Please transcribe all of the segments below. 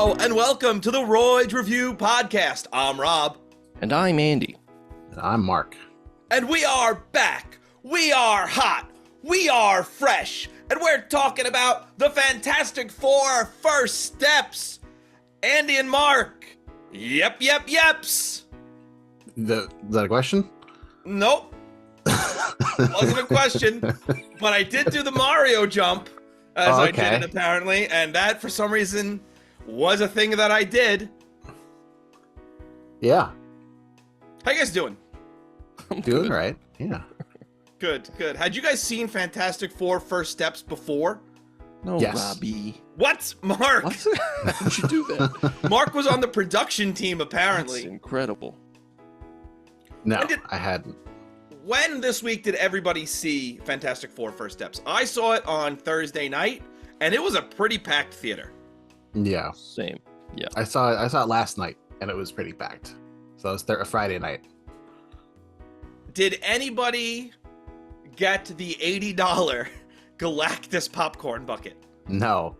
Hello and welcome to the Royds Review Podcast. I'm Rob. And I'm Andy. And I'm Mark. And we are back. We are hot. We are fresh. And we're talking about the Fantastic Four First Steps. Andy and Mark. Yeps. Is that a question? Nope. Wasn't a question. But I did do the Mario jump, as I did it apparently. And that, for some reason, was a thing that I did. Yeah. How you guys doing? I'm doing all right. Yeah. Good. Had you guys seen Fantastic Four First Steps before? No, yes. Robbie. What? Mark? What? How did you do that? Mark was on the production team, apparently. That's incredible. No, I hadn't. When this week did everybody see Fantastic Four First Steps? I saw it on Thursday night, and it was a pretty packed theater. Yeah. Same. Yeah. I saw it last night, and it was pretty packed. So it was a Friday night. Did anybody get the $80 Galactus popcorn bucket? No.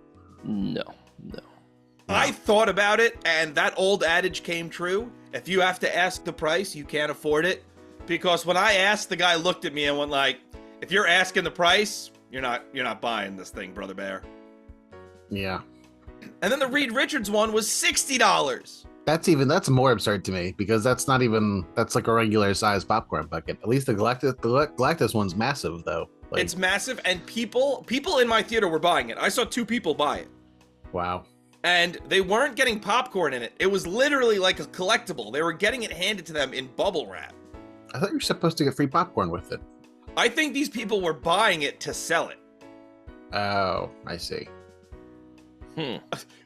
I thought about it, and that old adage came true. If you have to ask the price, you can't afford it. Because when I asked, the guy looked at me and went like, if you're asking the price, you're not buying this thing, Brother Bear. Yeah. And then the Reed Richards one was $60. That's more absurd to me because that's like a regular size popcorn bucket. At least the Galactus one's massive though. It's massive, and people in my theater were buying it. I saw 2 people buy it. Wow. And they weren't getting popcorn in it. It was literally like a collectible. They were getting it handed to them in bubble wrap. I thought you were supposed to get free popcorn with it. I think these people were buying it to sell it. Oh, I see.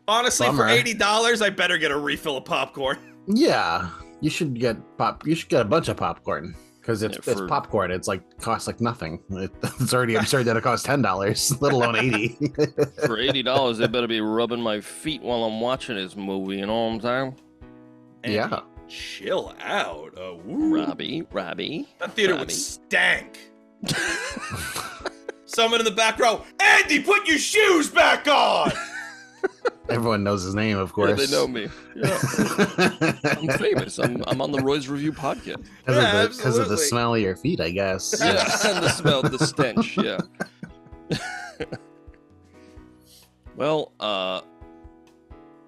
Honestly, Bummer. for $80, I better get a refill of popcorn. Yeah, you should get a bunch of popcorn because it's popcorn. It's costs like nothing. It's already absurd that it costs $10, let alone $80. For $80, they better be rubbing my feet while I'm watching this movie. You know what I'm saying? Yeah. Chill out, Robbie. That theater would stank. Someone in the back row, Andy, put your shoes back on. Everyone knows his name, of course. Yeah, they know me. Yeah. I'm famous. I'm on the Royds Review podcast. Because of the smell of your feet, I guess. Yeah, and the smell, the stench, yeah. Well,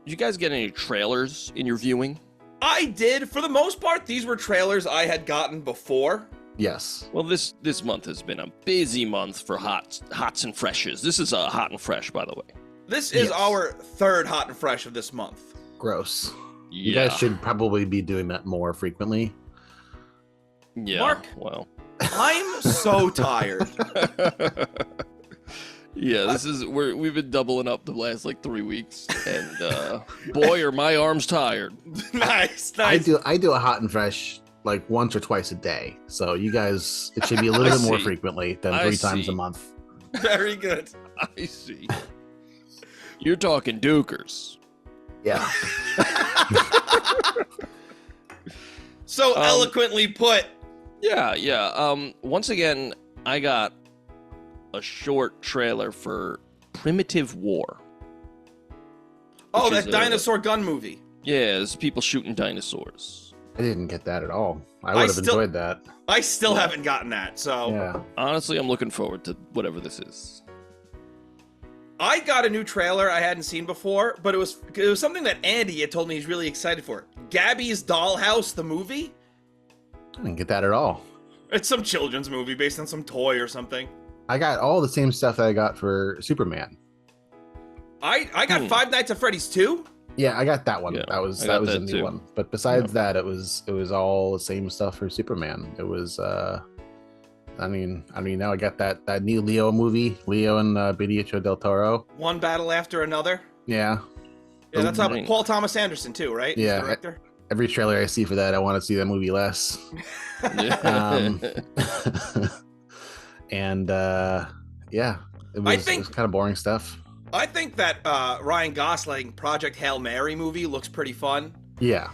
did you guys get any trailers in your viewing? I did. For the most part, these were trailers I had gotten before. Yes. Well, this month has been a busy month for hots and freshes. This is a hot and fresh, by the way. This is our 3rd hot and fresh of this month. Gross. Yeah. You guys should probably be doing that more frequently. Yeah. Mark, well, I'm so tired. Yeah, we've been doubling up the last 3 weeks, and boy, are my arms tired. Nice. I do a hot and fresh once or twice a day. So you guys, it should be a little bit more frequently than 3 times a month. Very good. I see. You're talking dukers. Yeah. So eloquently put. Yeah. Once again, I got a short trailer for Primitive War. Oh, that dinosaur gun movie. Yeah, there's people shooting dinosaurs. I didn't get that at all. I would have enjoyed that. I still haven't gotten that, so. Yeah. Honestly, I'm looking forward to whatever this is. I got a new trailer I hadn't seen before, but it was something that Andy had told me he's really excited for. Gabby's Dollhouse, the movie. I didn't get that at all. It's some children's movie based on some toy or something. I got all the same stuff that I got for Superman. I got Five Nights at Freddy's 2. Yeah, I got that one. Yeah, that was a new one. But besides that, it was all the same stuff for Superman. It was I mean now I got that new Leo movie, Leo and Benicio del Toro. One battle after another. Yeah. Yeah, that's how Paul Thomas Anderson too, right? Yeah. He's the director. Every trailer I see for that, I want to see that movie less. And yeah, it was kind of boring stuff. I think that Ryan Gosling Project Hail Mary movie looks pretty fun. Yeah,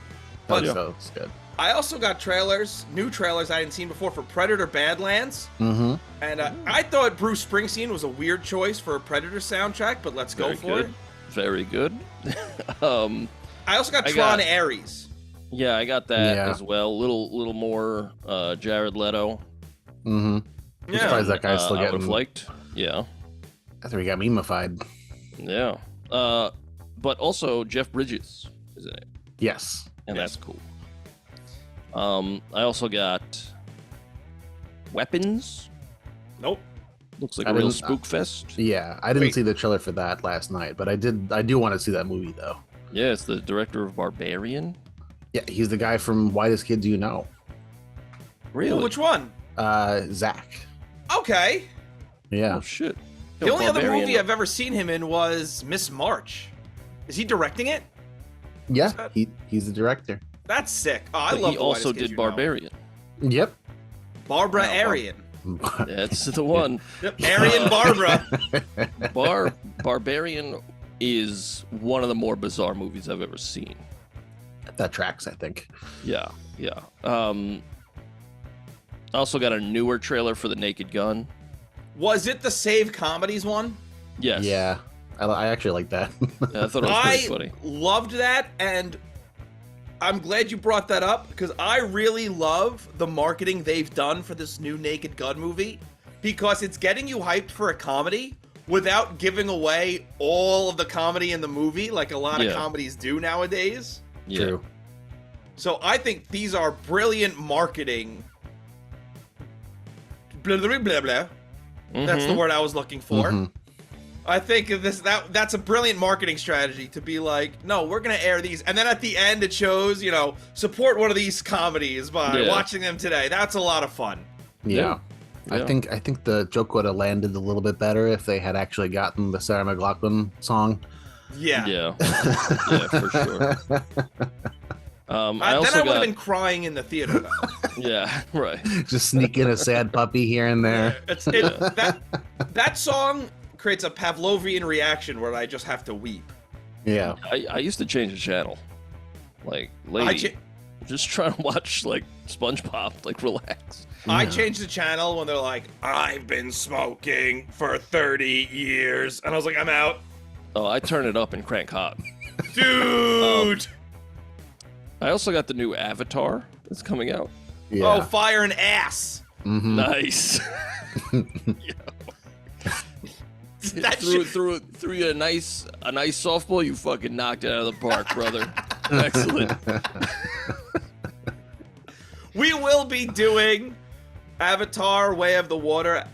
but it's good. I also got new trailers I hadn't seen before for Predator Badlands. Mm-hmm. And I thought Bruce Springsteen was a weird choice for a Predator soundtrack, but let's go for it. Very good. um, I also got Tron Ares. Yeah, I got that Yeah. as well. Little more Jared Leto. Mm-hmm. I'm surprised that guy's still I would getting. have liked. Yeah. That's where he got memified. Yeah. But also Jeff Bridges is in it, Yes. and Yes. that's cool. I also got Weapons. Nope. Looks like I a real didn't- spook fest. Yeah, I didn't Wait. see the trailer for that last night, but I do want to see that movie though. Yeah, it's the director of Barbarian. Yeah, he's the guy from Whitest Kid Do You Know? Really? Which one? Zach. Okay. Yeah. Oh shit. The only other movie I've ever seen him in was Miss March. Is he directing it? Yeah, that- he's the director. That's sick. Oh, I But love he The also Whitest Kid did You Know. Barbarian. Yep. Barbara Yeah, Arian. That's the one. Yep, Arian Barbara. Barbarian is one of the more bizarre movies I've ever seen. That tracks, I think. Yeah. I also got a newer trailer for The Naked Gun. Was it the Save Comedies one? Yes. Yeah, I actually like that. Yeah, I thought it was pretty funny. Loved that, and I'm glad you brought that up because I really love the marketing they've done for this new Naked Gun movie because it's getting you hyped for a comedy without giving away all of the comedy in the movie like a lot of comedies do nowadays. Yeah. True. So I think these are brilliant marketing. Blah, blah, blah, blah. That's the word I was looking for. Mhm. I think that's a brilliant marketing strategy to be like, no, we're gonna air these, and then at the end it shows, support one of these comedies by watching them today. That's a lot of fun. Yeah. Yeah. I think the joke would have landed a little bit better if they had actually gotten the Sarah McLachlan song. Yeah. Yeah, for sure. I also then I would have got been crying in the theater. Though. yeah, right. Just sneak in a sad puppy here and there. That song creates a Pavlovian reaction where I just have to weep. Yeah. I used to change the channel, like lady, just trying to watch like SpongeBob, like relax. I changed the channel when they're like, I've been smoking for 30 years. And I was like, I'm out. Oh, I turn it up and crank hot. Dude. I also got the new Avatar that's coming out. Yeah. Oh, fire and ass. Mhm. Nice. That threw you a nice softball. You fucking knocked it out of the park, brother. Excellent. We will be doing Avatar Way of the Water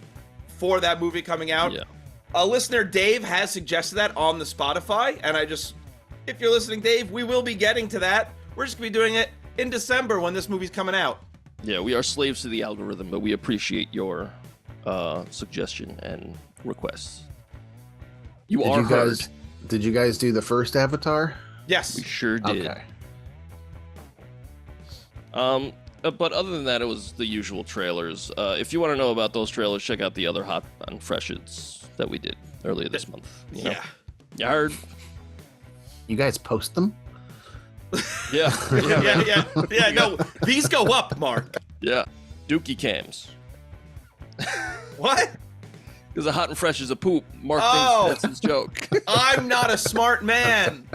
for that movie coming out. Yeah. A listener, Dave, has suggested that on the Spotify, and if you're listening, Dave, we will be getting to that. We're just going to be doing it in December when this movie's coming out. Yeah, we are slaves to the algorithm, but we appreciate your suggestion and requests. Did you guys do the first Avatar? Yes. We sure did. Okay. But other than that, it was the usual trailers. If you want to know about those trailers, check out the other Hot and Freshes that we did earlier this month. You know? Yeah. You heard? You guys post them? Yeah. Yeah. No, these go up, Mark. Yeah. Dookie cams. What? Because the Hot and Fresh is a poop. Mark Oh. thinks that's his joke. I'm not a smart man.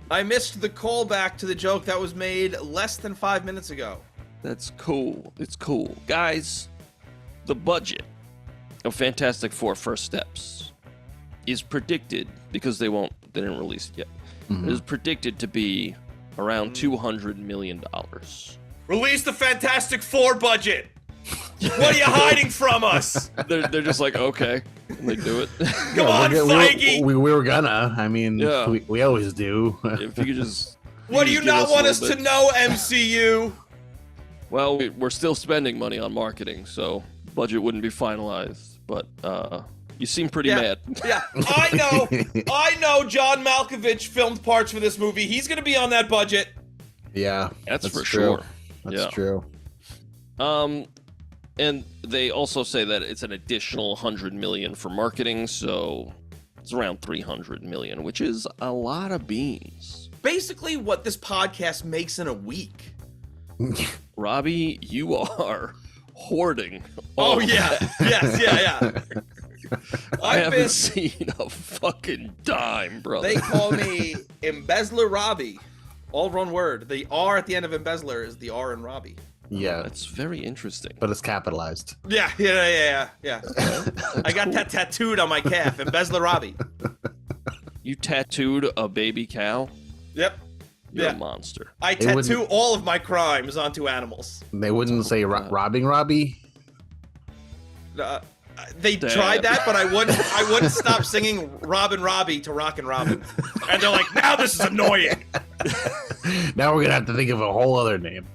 I missed the callback to the joke that was made less than 5 minutes ago. That's cool. It's cool. Guys, the budget of Fantastic Four First Steps is predicted, because they didn't release it yet, it is predicted to be around $200 million. Release the Fantastic Four budget. What are you hiding from us? They're just like, okay. And they do it. Come on, Feige. We were gonna. I mean, Yeah. we always do. If you could just... What do you give not a want us little to bit. know, MCU? Well, we're still spending money on marketing, so budget wouldn't be finalized. But you seem pretty mad. Yeah, I know John Malkovich filmed parts for this movie. He's going to be on that budget. Yeah, That's for true. sure. That's Yeah. true. And they also say that it's an additional 100 million for marketing, so it's around 300 million, which is a lot of beans. Basically what this podcast makes in a week. Robbie, you are hoarding. Oh, all yeah. that. Yes, yeah. I haven't seen a fucking dime, brother. They call me Embezzler Robbie. All one word. The R at the end of embezzler is the R in Robbie. Yeah, That's very interesting. but it's capitalized. Yeah. I got that tattooed on my calf. Embezzler Robbie. You tattooed a baby cow? Yep. You're a monster. I They tattoo wouldn't- all of my crimes onto animals. They wouldn't say robbing Robbie. They Damn. tried that, but I wouldn't stop singing Robin Robbie to Rockin' Robin. And they're like, now this is annoying. Now we're gonna have to think of a whole other name.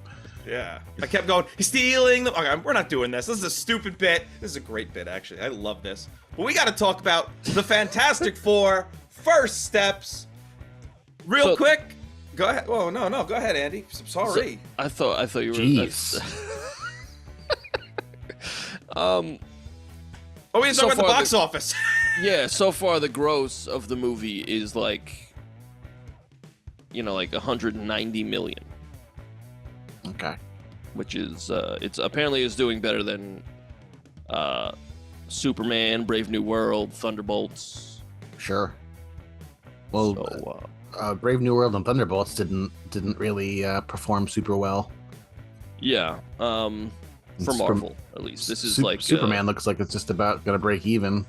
Yeah. I kept going, he's stealing them. Okay, we're not doing this. This is a stupid bit. This is a great bit, actually. I love this. But we got to talk about the Fantastic Four first steps. Real quick. Go ahead. Oh, no. Go ahead, Andy. Sorry. I thought you were. Jeez. Oh, we didn't So talk about the far, box office. Yeah, so far the gross of the movie is like, like 190 million, Okay. which is it's apparently is doing better than Superman, Brave New World, Thunderbolts. Sure. Well, So Brave New World and Thunderbolts didn't really perform super well. yeah, for Marvel at least. This is like Superman looks like it's just about gonna break even.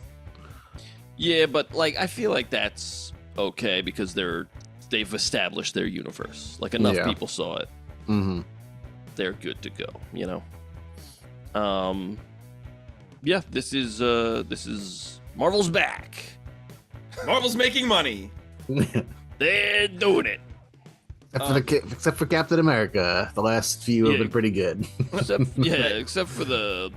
Yeah, but like I feel like that's okay because they've established their universe. Like enough Yeah. people saw it. Mm-hmm. They're good to go, Yeah, this is Marvel's back. Marvel's making money. They're doing it. Except for Captain America, the last few have Yeah. been pretty good. Except for the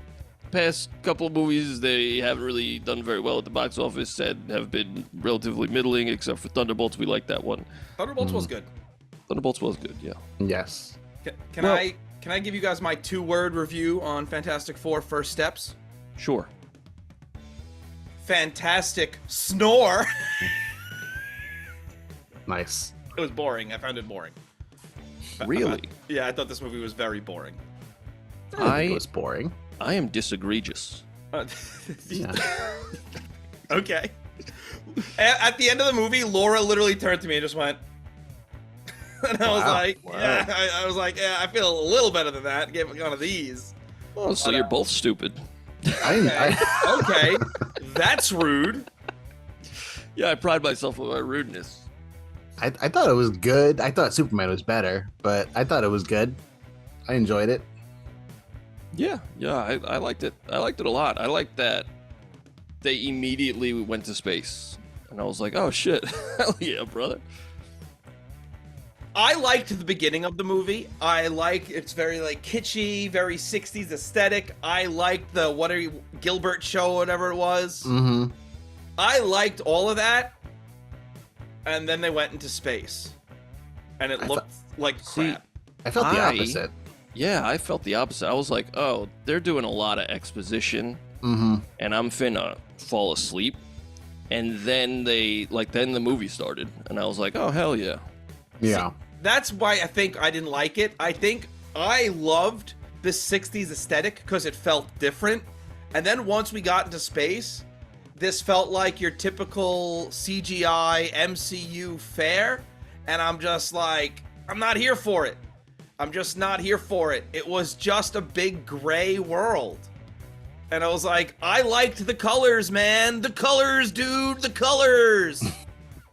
past couple of movies, they haven't really done very well at the box office and have been relatively middling, except for Thunderbolts. We like that one. Thunderbolts was good. Thunderbolts was good, yeah. Yes. Can I give you guys my 2-word review on Fantastic Four First Steps? Sure. Fantastic snore. Nice. It was boring. I found it boring. Really? Yeah, I thought this movie was very boring. I think it was boring. I am disegregious. Yeah. Okay. At the end of the movie, Laura literally turned to me and just went, and I was Wow. like, Wow. yeah, I was like, yeah, I feel a little better than that. Gave one of these. Oh, so you're both stupid. Okay, that's rude. Yeah, I pride myself on my rudeness. I thought it was good. I thought Superman was better, but I thought it was good. I enjoyed it. Yeah, I liked it. I liked it a lot. I liked that they immediately went to space. And I was like, oh shit. Hell yeah, brother. I liked the beginning of the movie. It's very like kitschy, very 60s aesthetic. I liked the Gilbert show, whatever it was. Mm-hmm. I liked all of that. And then they went into space. And it looked like crap. I felt the opposite. Yeah, I felt the opposite. I was like, oh, they're doing a lot of exposition. Mm-hmm. And I'm finna fall asleep. And then then the movie started. And I was like, oh, hell yeah. Yeah. That's why I think I didn't like it. I think I loved the 60s aesthetic because it felt different. And then once we got into space, this felt like your typical CGI MCU fare. And I'm just like, I'm not here for it. I'm just not here for it. It was just a big gray world. And I was like, I liked the colors, man. The colors, dude. The colors.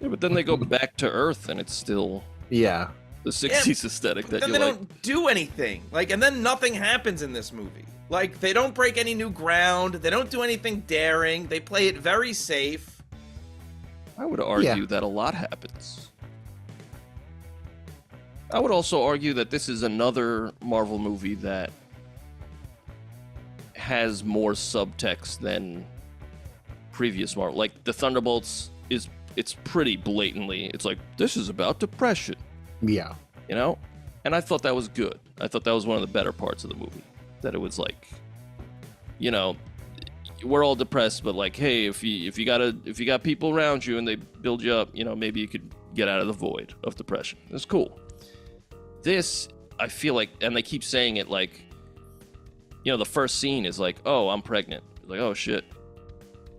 Yeah, but then they go back to Earth and it's still Yeah. the 60s aesthetic that Then you they like. don't do anything. And then nothing happens in this movie. They don't break any new ground. They don't do anything daring. They play it very safe. I would argue that a lot happens. I would also argue that this is another Marvel movie that has more subtext than previous Marvel. Like the Thunderbolts it's pretty blatantly. It's like, this is about depression. Yeah. And I thought that was good. I thought that was one of the better parts of the movie. That it was like, we're all depressed, but like, hey, if you got people around you and they build you up, maybe you could get out of the void of depression. It's cool. This, I feel like, and they keep saying it like, the first scene is like, oh, I'm pregnant. Like, oh shit.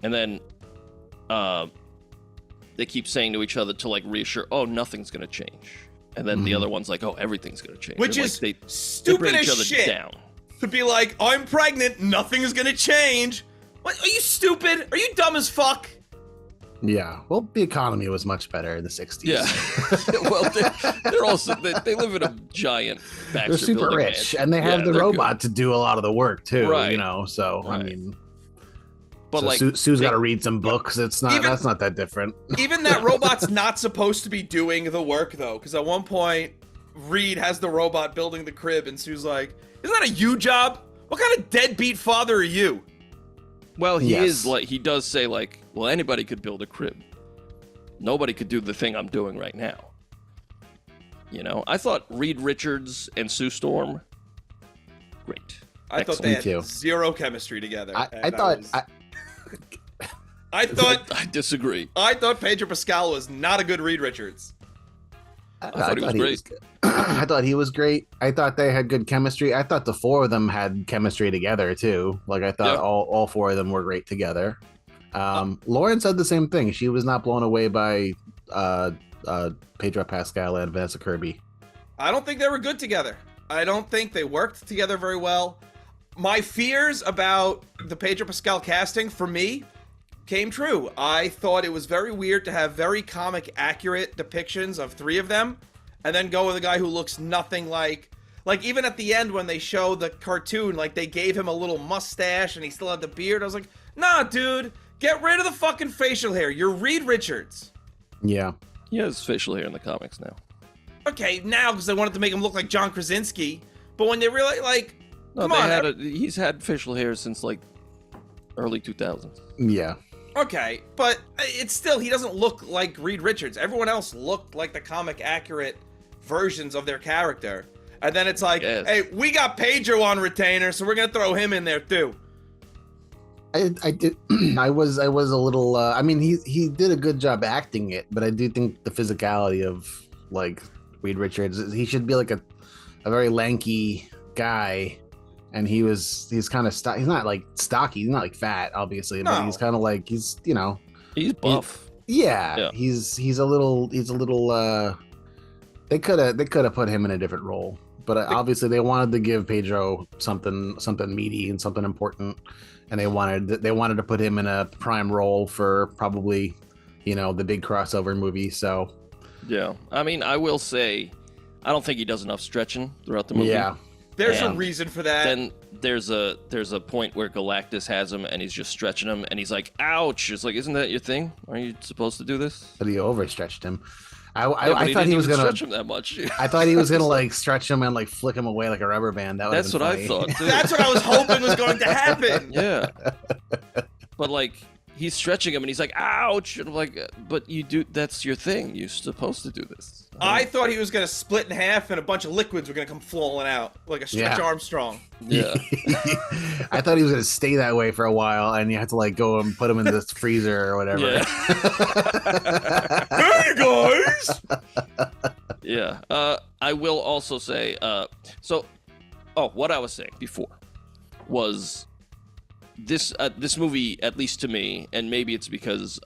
And then they keep saying to each other to like reassure, oh, nothing's gonna change. And then the other one's like, oh, everything's gonna change. Which and, is like, stupid bring each as other shit. down. To be like, I'm pregnant, nothing's gonna change. What? Are you stupid? Are you dumb as fuck? Yeah. Well, the economy was much better in the 60s. Yeah. Well, they're also they live in a giant Baxter They're super building rich, mansion. and they have the they're robot to do a lot of the work too. Right. You know, so I Right. mean, But so like, Sue's got to read some books. It's not. Even- That's not that different. Even that robot's not supposed to be doing the work, though, because at one point, Reed has the robot building the crib, and Sue's like, isn't that a you job? What kind of deadbeat father are you? well, he Yes. is like, he does say like, well, anybody could build a crib. Nobody could do the thing I'm doing right now. You know, I thought Reed Richards and Sue Storm, great. I thought Excellent. they Me had too. zero chemistry together. I and thought. was- I, I thought I disagree. Pedro Pascal was not a good Reed Richards. I thought he was great. good. I thought he was great. I thought they had good chemistry. I thought the four of them had chemistry together too. Like I thought Yeah. all four of them were great together. Lauren said the same thing. She was not blown away by Pedro Pascal and Vanessa Kirby. I don't think they were good together. I don't think they worked together very well. My fears about the Pedro Pascal casting, for me, came true. I thought it was very weird to have very comic accurate depictions of three of them, and then go with a guy who looks nothing like even at the end when they show the cartoon, like they gave him a little mustache and he still had the beard. I was like, nah, dude, get rid of the fucking facial hair. You're Reed Richards. Yeah. He has facial hair in the comics now. Okay, now because they wanted to make him look like John Krasinski, but when they really like, No, come they on, had he's had facial hair since like early 2000s. Yeah. okay, but it's still, he doesn't look like Reed Richards. Everyone else looked like the comic accurate versions of their character. And then it's like, Yes. hey, we got Pedro on retainer, so we're gonna throw him in there too. I did. I was a little. I mean, he did a good job acting it, but I do think the physicality of like Reed Richards, he should be like a very lanky guy, and he's kind of he's not like stocky, he's not like fat, obviously, but No. he's kind of like he's He's buff. yeah. He's a little. They could have put him in a different role, but obviously they wanted to give Pedro something meaty and something important. And they wanted to put him in a prime role for probably, the big crossover movie. So Yeah. I mean, I will say, I don't think he does enough stretching throughout the movie. yeah, There's a And reason for that. Then there's a point where Galactus has him and he's just stretching him and he's like, ouch. It's like, isn't that your thing? Aren't you supposed to do this? but he overstretched him. Yeah, but I thought he was didn't gonna. stretch him that much. I thought he was gonna like stretch him and like flick him away like a rubber band. That That's what I funny. thought too. That's what I was hoping was going to happen. Yeah. But like, he's stretching him and he's like, ouch. And I'm like, but that's your thing. You're supposed to do this. I thought he was gonna split in half and a bunch of liquids were gonna come flowing out like a Stretch Yeah. Armstrong. Yeah. I thought he was gonna stay that way for a while, and you had to like go and put him in this freezer or whatever. Yeah. Hey guys! Yeah. I will also say, what I was saying before was this movie, at least to me, and maybe it's because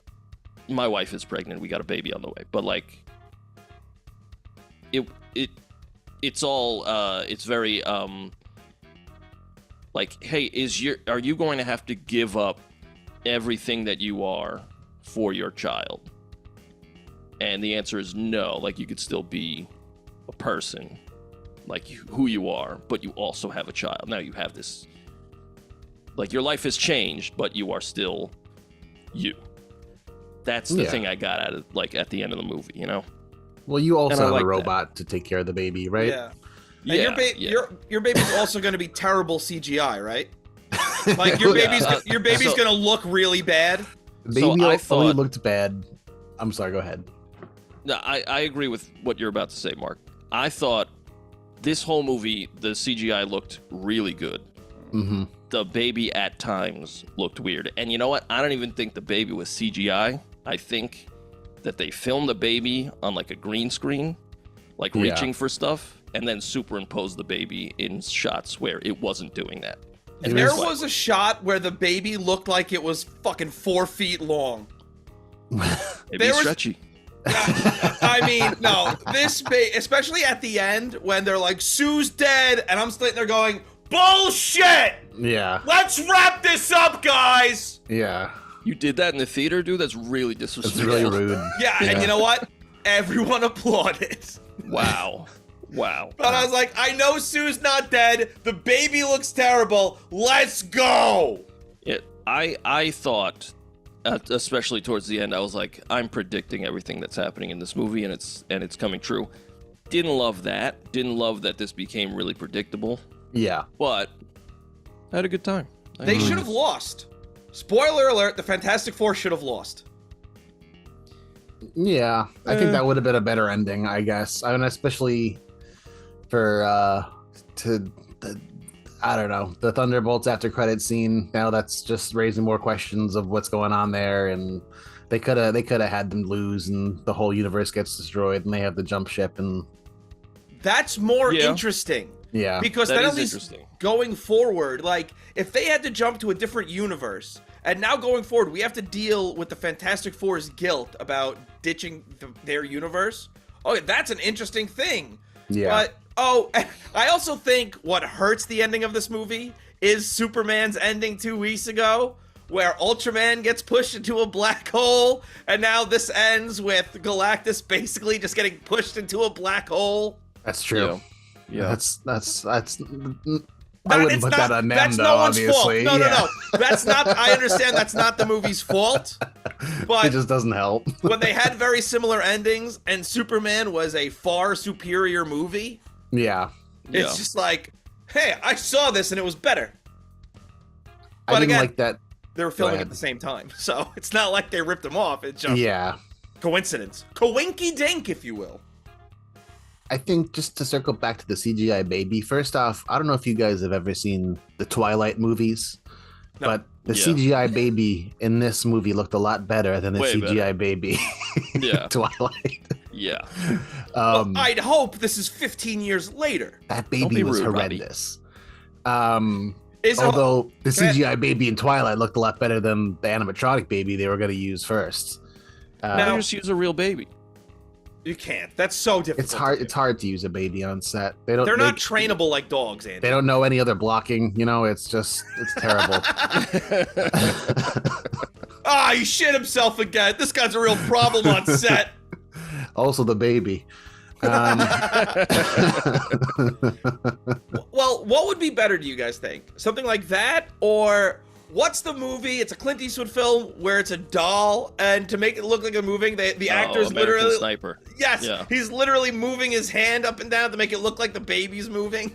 my wife is pregnant, we got a baby on the way, but like, it's very, like, hey, are you going to have to give up everything that you are for your child? And the answer is no. Like, you could still be a person, like who you are, but you also have a child. Now you have this, like, your life has changed, but you are still you. That's the thing I got out of, like, at the end of the movie, you know? Well, you And also I have like a robot to take care of the baby, right? Yeah. And Yeah, your baby's also gonna be terrible CGI, right? Like your baby's gonna look really bad. Baby So I only thought- looked bad. I'm sorry. Go ahead. No, I agree with what you're about to say, Mark. I thought this whole movie, the CGI looked really good. Mm-hmm. The baby at times looked weird. And you know what? I don't even think the baby was CGI. I think that they filmed the baby on like a green screen, like Yeah. reaching for stuff, and then superimposed the baby in shots where it wasn't doing that. And There that's why- was a shot where the baby looked like it was fucking 4 feet long. maybe there it's was- stretchy. I mean, no, especially at the end when they're like, Sue's dead, and I'm sitting there going, bullshit! Yeah. Let's wrap this up, guys! Yeah. You did that in the theater, dude? That's really It's disrespectful. really rude. Yeah, and you know what? Everyone applauded. Wow. Wow. But I was like, I know Sue's not dead. The baby looks terrible. Let's go! I thought, especially towards the end, I was like, I'm predicting everything that's happening in this movie, and it's coming true. Didn't love that. Didn't love that this became really predictable. Yeah. But I had a good time. They should have lost. Spoiler alert, the Fantastic Four should have lost. Yeah. I think that would have been a better ending, I guess. I mean, especially for I don't know, the Thunderbolts after credit scene. Now that's just raising more questions of what's going on there, and they could have had them lose, and the whole universe gets destroyed, and they have to jump ship, and That's more Yeah. interesting. yeah, Because That then is at least interesting. going forward, like, if they had to jump to a different universe, and now going forward, we have to deal with the Fantastic Four's guilt about ditching their universe. Okay, that's an interesting thing. yeah, But, I also think what hurts the ending of this movie is Superman's ending 2 weeks ago, where Ultraman gets pushed into a black hole, and now this ends with Galactus basically just getting pushed into a black hole. that's true. Yeah. That's I That- wouldn't it's put not- that on them, that's though. no one's Obviously, fault. yeah. No. That's not. I understand that's not the movie's fault. It But just doesn't help. when they had very similar endings, and Superman was a far superior movie, Yeah, it's just like, hey, I saw this and it was better. I But didn't again, like that. they were filming ahead. at the same time, so it's not like they ripped them off. It's just Yeah, coincidence, coinky dink, if you will. I think just to circle back to the CGI baby. First off, I don't know if you guys have ever seen the Twilight movies, No. but the Yeah. CGI baby in this movie looked a lot better than the Way CGI baby in Yeah. Twilight. Yeah. I'd hope this is 15 years later. That Don't baby be was rude, Robbie. horrendous. Is Although the Can I- CGI baby in Twilight looked a lot better than the animatronic baby they were going to use first. Now- Just use a real baby. you can't. That's so difficult. It's hard. to do. It's hard to use a baby on set. They're not trainable like dogs, Andy. They don't know any other blocking. You know, it's terrible. Ah, he shit himself again. This guy's a real problem on set. Also, the baby. Well, what would be better, do you guys think? Something like that? Or what's the movie? It's a Clint Eastwood film where it's a doll, and to make it look like a moving, the actor's American literally... Sniper. Yes, Yeah. he's literally moving his hand up and down to make it look like the baby's moving.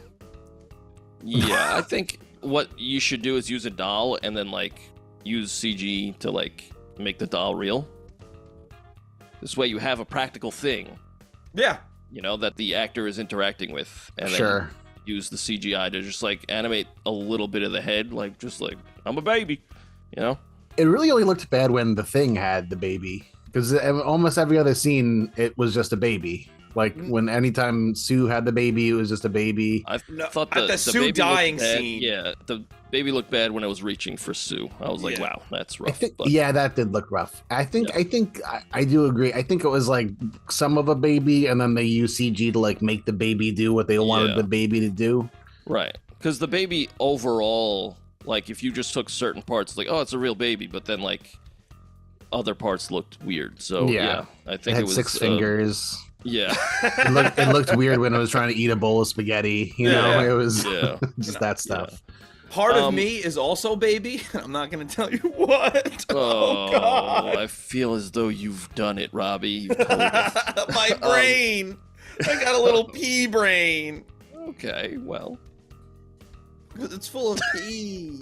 Yeah, I think what you should do is use a doll and then like use CG to like make the doll real. This way you have a practical thing, Yeah. you know, that the actor is interacting with, and then Sure. use the CGI to just like animate a little bit of the head, like just like I'm a baby, you know. It really only looked bad when the Thing had the baby, because almost every other scene it was just a baby. Like when anytime Sue had the baby, it was just a baby. I No, thought at the Sue baby looked dying bad. scene. Yeah, the baby looked bad when it was reaching for Sue. I was like, Yeah. wow, that's I rough. think, but yeah, that did look rough. I think I do agree. I think it was like some of a baby, and then they used CG to like make the baby do what they wanted Yeah. the baby to do. Right. Because the baby overall, like, if you just took certain parts, like, oh, it's a real baby, but then, like, other parts looked weird. So, Yeah. I It think had it was. 6 fingers. Yeah. It looked weird when it was trying to eat a bowl of spaghetti. You know, Yeah. it was Yeah. just that stuff. Part of Um, me is also baby. I'm not going to tell you what. Oh, God. I feel as though you've done it, Robbie. You've told it. My brain. I got a little pea brain. Okay, well, It's full of pee.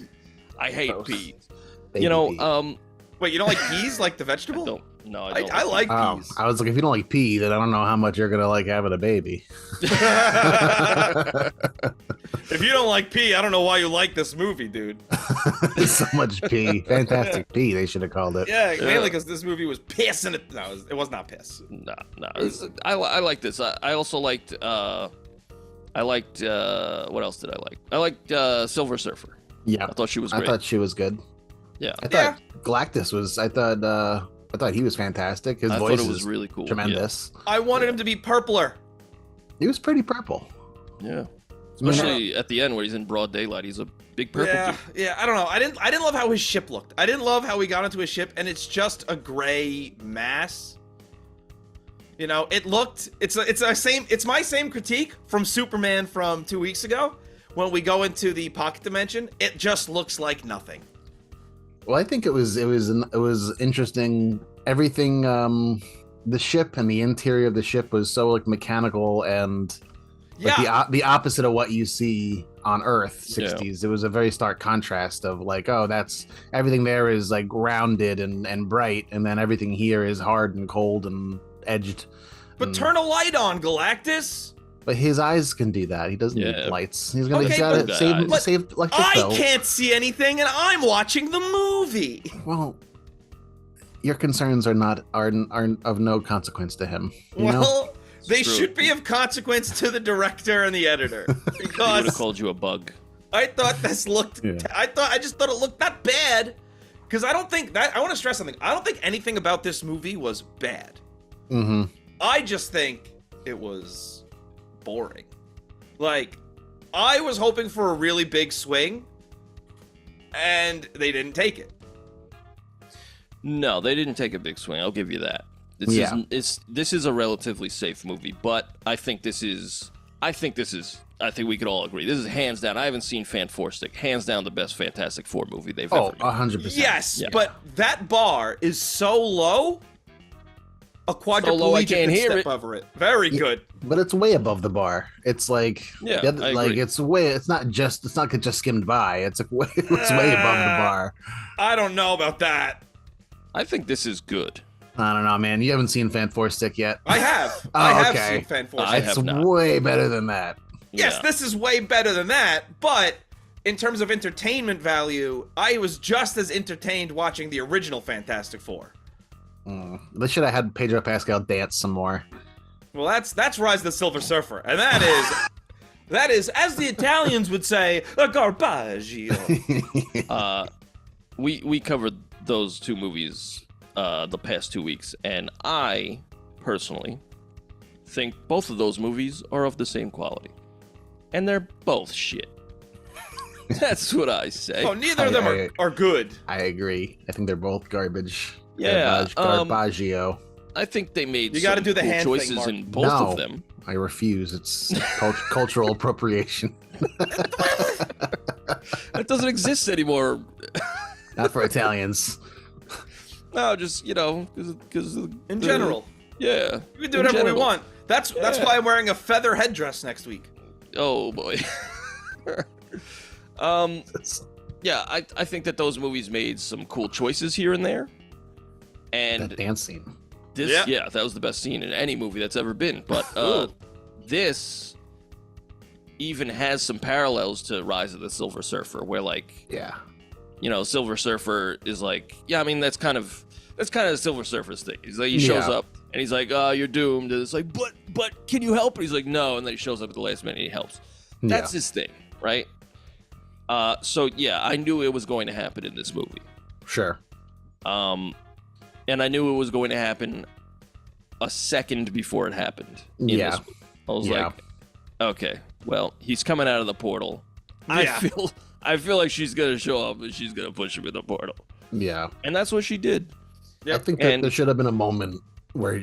I hate Gross. peas. Baby You know, pea. Wait, you don't like peas like the vegetable? I don't. No, I I, don't. I like Oh, peas. I was like, if you don't like pea, then I don't know how much you're gonna like having a baby. If you don't like pee, I don't know why you like this movie, dude. So much pee, fantastic pee. They should have called it. Yeah, mainly because this movie was piss and it was not piss. No. I like this. I also liked. I liked. What else did I like? I liked Silver Surfer. Yeah, I thought she was great. I thought she was good. Yeah. I thought Galactus was. I thought he was fantastic. His I voice thought it was is really cool. tremendous. I wanted him to be purpler. He was pretty purple. Yeah. Especially at the end where he's in broad daylight. He's a big purple dude. Yeah, I don't know. I didn't love how his ship looked. I didn't love how he got into his ship, and it's just a gray mass. You know, it looked. It's my same critique from Superman from 2 weeks ago. When we go into the pocket dimension, it just looks like nothing. Well, I think it was interesting. Everything, the ship and the interior of the ship was so like mechanical and like the opposite of what you see on Earth 60s. It was a very stark contrast of like, oh, that's everything there is like rounded and bright, and then everything here is hard and cold and edged. But turn a light on, Galactus. But his eyes can do that. He doesn't need lights. He's gonna save like I can't see anything, and I'm watching the movie. Well, your concerns are of no consequence to him. You know? Well, they should be of consequence to the director and the editor. He would have called you a bug. I thought this looked. I just thought it looked not bad. Because I don't think that. I want to stress something. I don't think anything about this movie was bad. Mm-hmm. I just think it was boring. Like, I was hoping for a really big swing, and they didn't take it. No, they didn't take a big swing. I'll give you that. This is a relatively safe movie, but I think we could all agree. This is hands down. I haven't seen Fantastic. Hands down the best Fantastic Four movie they've ever made. 100%. Yes, but that bar is so low. A quadriplegic can step over it. Very good. But it's way above the bar. It's like it's not just skimmed by. It's way above the bar. I don't know about that. I think this is good. I don't know, man. You haven't seen Fantastic yet. I have. I have seen Fantastic. It's way better than that. Yes, this is way better than that, but in terms of entertainment value, I was just as entertained watching the original Fantastic Four. They should have had Pedro Pascal dance some more. Well, that's Rise of the Silver Surfer, and that is, as the Italians would say, a garbaggio. We covered those two movies the past 2 weeks, and I personally think both of those movies are of the same quality, and they're both shit. That's what I say. Oh, neither of them are good. I agree. I think they're both garbage. Yeah, garbaggio. I think they made you got to do the cool hand choices thing, Mark. in both of them. I refuse. It's cultural appropriation. That doesn't exist anymore. Not for Italians. No, just because in general. Yeah, we can do whatever we want. That's why I'm wearing a feather headdress next week. Oh boy. Yeah, I think that those movies made some cool choices here and there. And that dance scene. That was the best scene in any movie that's ever been. But this even has some parallels to Rise of the Silver Surfer, where Silver Surfer is like, that's kind of the Silver Surfer's thing. He's like, he shows up and he's like, oh, you're doomed. And it's like, but can you help? And he's like, no. And then he shows up at the last minute and he helps. That's his thing, right? So I knew it was going to happen in this movie. Sure. And I knew it was going to happen a second before it happened. I was like, okay, well, he's coming out of the portal. Yeah. I feel like she's gonna show up and she's gonna push him in the portal. Yeah. And that's what she did. I think that there should have been a moment where,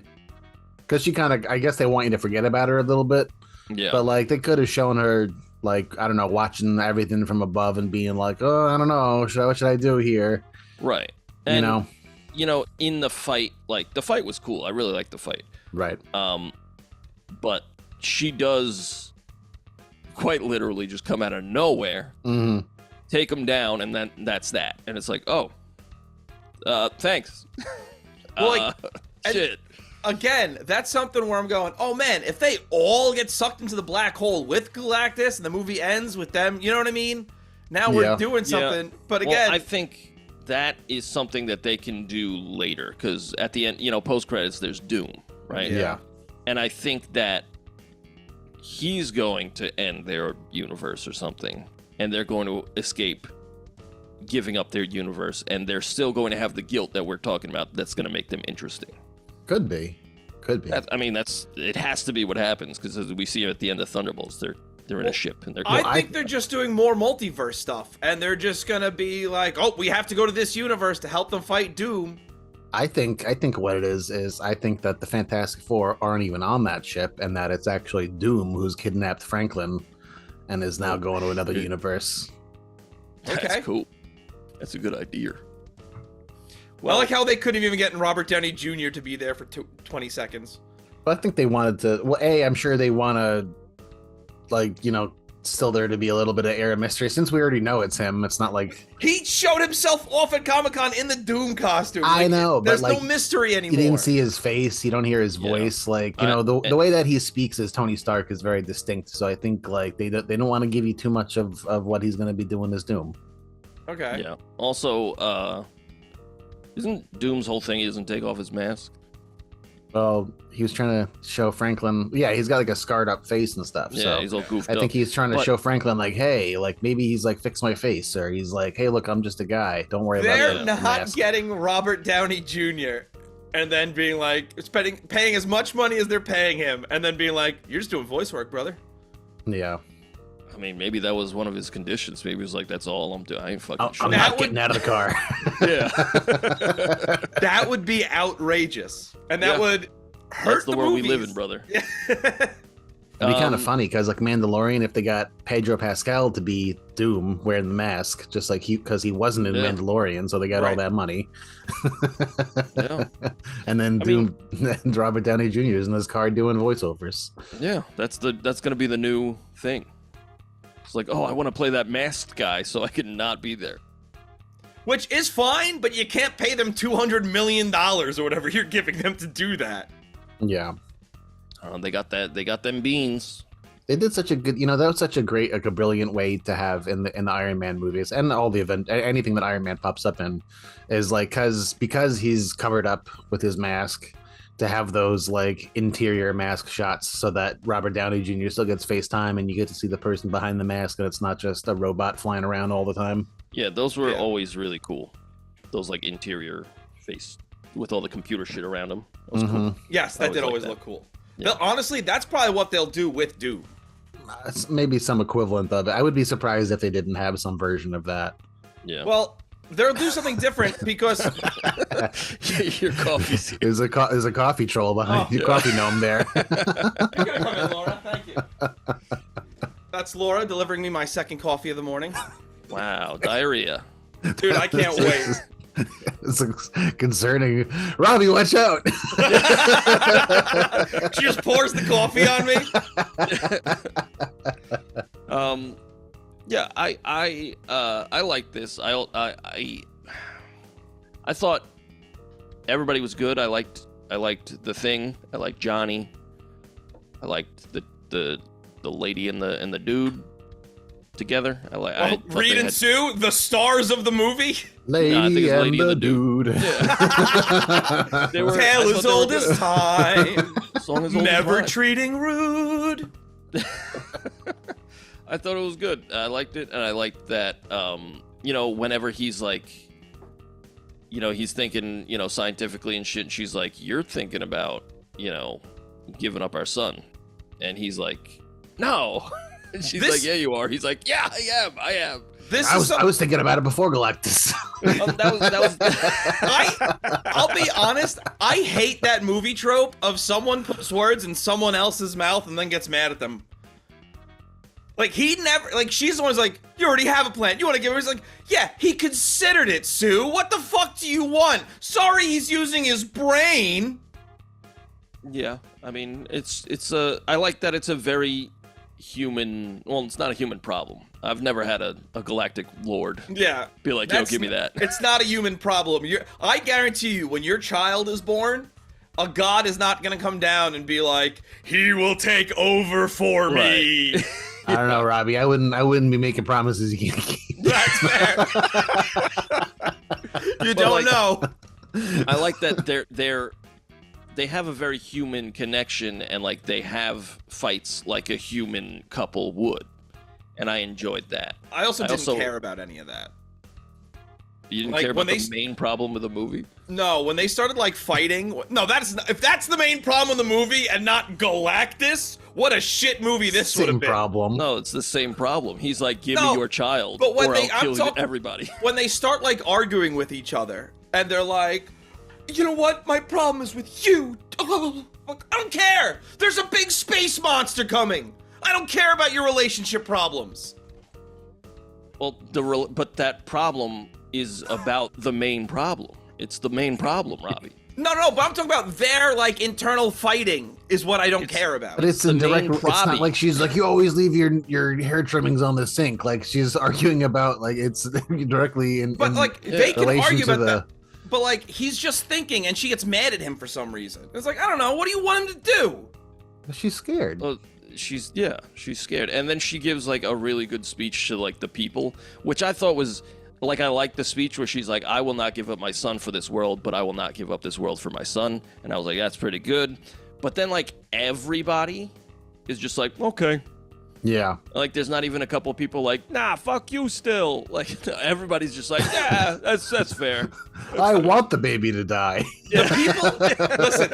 because she kind of, I guess they want you to forget about her a little bit. Yeah. But like they could have shown her, like, I don't know, watching everything from above and being like, oh, I don't know, what should I do here? Right. And, in the fight, like, the fight was cool. I really liked the fight. Right. But she does quite literally just come out of nowhere, take him down, and then that's that. And it's like, oh, thanks. Well, shit. Again, that's something where I'm going, oh man, if they all get sucked into the black hole with Galactus and the movie ends with them, you know what I mean? Now we're doing something. Yeah. But again, I think that is something that they can do later, because at the end, post-credits, there's Doom, right? Yeah. And I think that he's going to end their universe or something, and they're going to escape giving up their universe, and they're still going to have the guilt that we're talking about. That's going to make them interesting. Could be. It has to be what happens, because as we see at the end of Thunderbolts, they're in a ship and they're. I think they're just doing more multiverse stuff, and they're just gonna be like, oh, we have to go to this universe to help them fight Doom. I think what it is I think that the Fantastic Four aren't even on that ship, and that it's actually Doom who's kidnapped Franklin and is now going to another universe. Okay. That's cool. That's a good idea. Well, I like how they couldn't even get Robert Downey Jr. to be there for 20 seconds. But I think they wanted to. Well, I'm sure they want to, like, you know, still there to be a little bit of air of mystery. Since we already know it's him, it's not like he showed himself off at Comic-Con in the Doom costume. I know, there's but like, no mystery anymore. You didn't see his face. You don't hear his voice. Like, you know, the way that he speaks as Tony Stark is very distinct. So I think like they don't want to give you too much of what he's going to be doing as Doom. Okay. Yeah. Also, isn't Doom's whole thing he doesn't take off his mask? Well, he was trying to show Franklin. Yeah, he's got like a scarred up face and stuff. Yeah, so he's all goofed up. I think he's trying to show Franklin, like, hey, like maybe he's like, fix my face, or he's like, hey, look, I'm just a guy. Don't worry about it. They're not getting Robert Downey Jr. and then being like, paying as much money as they're paying him, and then being like, you're just doing voice work, brother. Yeah. I mean, maybe that was one of his conditions. Maybe he was like, that's all I'm doing. I ain't fucking shit. I'm not getting out of the car. Yeah. That would be outrageous. And that would hurt That's the world we live in, brother. It'd be kind of funny because, like, Mandalorian, if they got Pedro Pascal to be Doom wearing the mask, just like because he wasn't in Mandalorian, so they got all that money. Yeah. And then Doom, and Robert Downey Jr. is in his car doing voiceovers. Yeah, that's gonna be the new thing. It's like, oh, I want to play that masked guy, so I can not be there. Which is fine, but you can't pay them $200 million or whatever you're giving them to do that. Yeah. They got that. They got them beans. They did such a good, you know, that was such a great, like a brilliant way to have in the Iron Man movies and all the anything that Iron Man pops up in is like, because he's covered up with his mask, to have those like interior mask shots so that Robert Downey Jr. still gets FaceTime and you get to see the person behind the mask and it's not just a robot flying around all the time. Yeah, those were always really cool. Those like interior face with all the computer shit around them. That was cool. Yes, that did always look cool. Yeah. Honestly, that's probably what they'll do with Doom. Maybe some equivalent of it. I would be surprised if they didn't have some version of that. Yeah. Well, they'll do something different because your coffee's There's a coffee troll behind your coffee gnome there. You're gonna come in, Laura. Thank you. That's Laura delivering me my second coffee of the morning. Wow, diarrhea. Dude, I can't wait. It's concerning. Robbie, watch out. She just pours the coffee on me. Yeah, I like this. I thought everybody was good. I liked the Thing. I liked Johnny. I liked the lady and the dude together. Reed and Sue, the stars of the movie. Lady and the dude. Yeah. Tale as old as time. Song as old Never as time. treating rude. I thought it was good. I liked it, and I liked that, you know, whenever he's like, you know, he's thinking, you know, scientifically and shit, and she's like, you're thinking about, you know, giving up our son. And he's like, no. And she's like, yeah, you are. He's like, yeah, I am. I was thinking about it before Galactus. I'll be honest, I hate that movie trope of someone puts words in someone else's mouth and then gets mad at them. Like, he never, like, she's the one who's like, you already have a plan. You want to give her? He's like, yeah, he considered it, Sue. What the fuck do you want? Sorry, he's using his brain. Yeah, I mean, I like that it's a very human, well, it's not a human problem. I've never had a galactic lord be like, yo, give me that. It's not a human problem. I guarantee you, when your child is born, a god is not going to come down and be like, he will take over for me. I don't know, Robbie. I wouldn't be making promises you can't keep. That's fair. You don't know. I like that they have a very human connection, and like they have fights like a human couple would, and I enjoyed that. I also didn't care about any of that. You didn't Like, care when about they the main problem of the movie? No, when they started like fighting. No, if that's the main problem of the movie and not Galactus, what a shit movie this would have Same been. problem. No, it's the same problem. He's like, give No, me your child, but when or they- I'll I'm kill talking- everybody. When they start like arguing with each other and they're like, you know what? My problem is with you. Oh, I don't care. There's a big space monster coming. I don't care about your relationship problems. Well, but that problem is about the main problem. It's the main problem, Robbie. No, but I'm talking about their like internal fighting is what I don't care about. But it's the in direct. main It's not Robbie. like she's like, you always leave your hair trimmings on the sink. Like she's arguing about like it's directly in. But in like they can relation argue to about the- that. But like he's just thinking, and she gets mad at him for some reason. It's like I don't know. What do you want him to do? She's scared. Well, she's scared, and then she gives like a really good speech to like the people, which I thought was like, I liked the speech where she's like, I will not give up my son for this world, but I will not give up this world for my son. And I was like, that's pretty good. But then like everybody is just like, okay. Yeah. Like there's not even a couple people like, nah, fuck you still. Like everybody's just like, yeah, that's fair. I want the baby to die. The people, listen,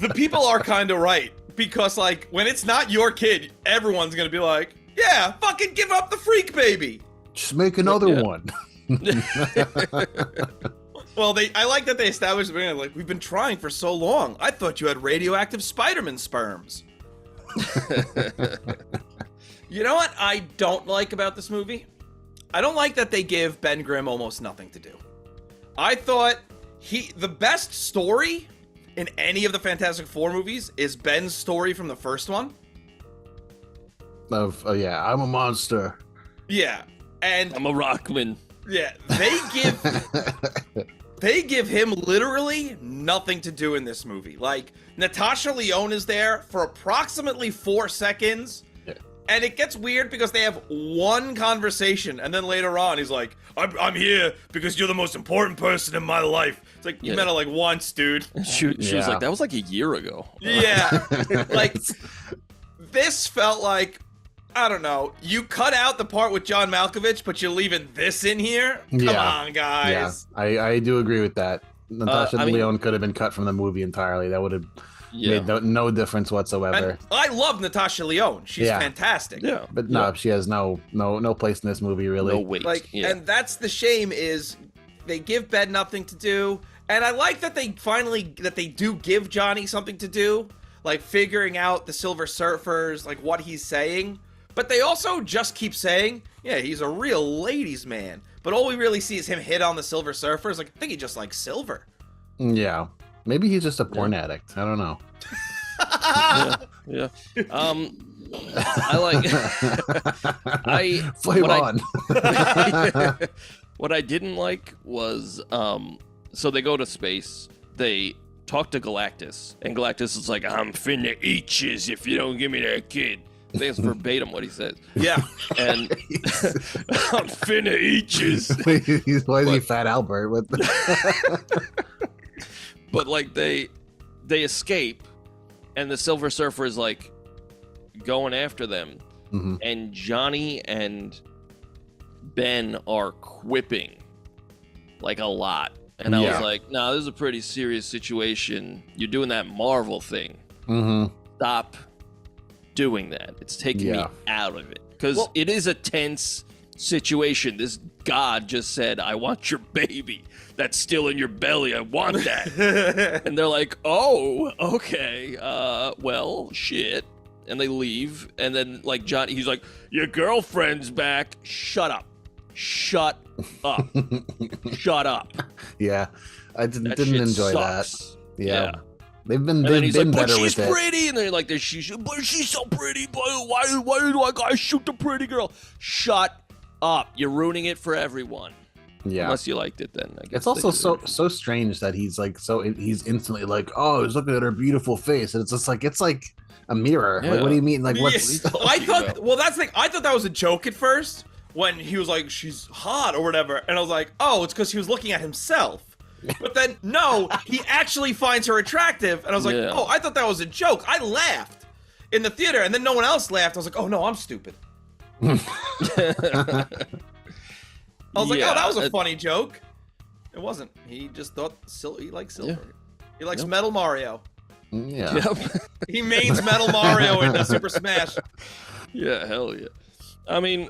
the people are kind of right because like when it's not your kid, everyone's gonna be like, yeah, fucking give up the freak baby. Just make another Yeah. one. Well, I like that they established the beginning, like we've been trying for so long. I thought you had radioactive Spider-Man sperms. You know what I don't like about this movie? I don't like that they give Ben Grimm almost nothing to do. I thought the best story in any of the Fantastic Four movies is Ben's story from the first one. Of yeah, I'm a monster. Yeah, and I'm a rockman. yeah, they give him literally nothing to do in this movie. Like Natasha Lyonne is there for approximately 4 seconds. And it gets weird because they have one conversation, and then later on, he's like, I'm here because you're the most important person in my life. It's like, you met her like once, dude. She was Yeah. like, that was like a year ago. Yeah. Like, this felt like, I don't know, you cut out the part with John Malkovich, but you're leaving this in here? Come Yeah. on, guys. Yeah, I do agree with that. Natasha I mean- Lyonne could have been cut from the movie entirely. That would have Yeah. made no difference whatsoever. And I love Natasha Lyonne. She's Yeah. fantastic. Yeah. But no, she has no place in this movie really. No weight. Like, yeah. and that's the shame is they give Ben nothing to do, and I like that they do give Johnny something to do, like figuring out the Silver Surfers, like what he's saying. But they also just keep saying, yeah, he's a real ladies' man. But all we really see is him hit on the Silver Surfers. Like, I think he just likes silver. Yeah, maybe he's just a porn addict. I don't know. Yeah. I like. Flame what I- on. What I didn't like was, so they go to space. They talk to Galactus, and Galactus is like, "I'm finna eat yous if you don't give me that kid." I think it's verbatim what he says. Yeah. And I'm finna eat yous. Why is he What? Fat Albert? With But like they escape, and the Silver Surfer is like going after them, Mhm. and Johnny and Ben are quipping like a lot. And I was Yeah. like, nah, this is a pretty serious situation. You're doing that Marvel thing. Mhm. Stop doing that. It's taking me Yeah. out of it. Because Well- it is a tense situation. This god just said, I want your baby. That's still in your belly. I want that. And they're like, oh, okay. Well, shit. And they leave. And then, like, Johnny, he's like, your girlfriend's back. Shut up. Shut up. Shut up. Yeah, I didn't That shit enjoy sucks. that. Yeah. They've And then been he's like, but better she's with it. pretty. And they're like, but she's so pretty. But why do I gotta shoot the pretty girl? Shut up. You're ruining it for everyone. Yeah. Unless you liked it, then I guess. It's also they so deserve it. so strange that he's instantly like, oh, he's looking at her beautiful face, and it's just like it's like a mirror. Like, what do you mean? Like, what's Yeah. I talking thought, about? well, that's the thing. I thought that was a joke at first when he was like, she's hot or whatever. And I was like, oh, it's because he was looking at himself. But then, no, he actually finds her attractive. And I was like, Yeah. oh, I thought that was a joke. I laughed in the theater and then no one else laughed. I was like, oh, no, I'm stupid. I was like, Yeah, oh, that was a funny joke. It wasn't. He just thought he likes silver. Yeah. He likes Metal Mario. Yeah. Yep. He mains Metal Mario in Super Smash. Yeah, hell yeah. I mean,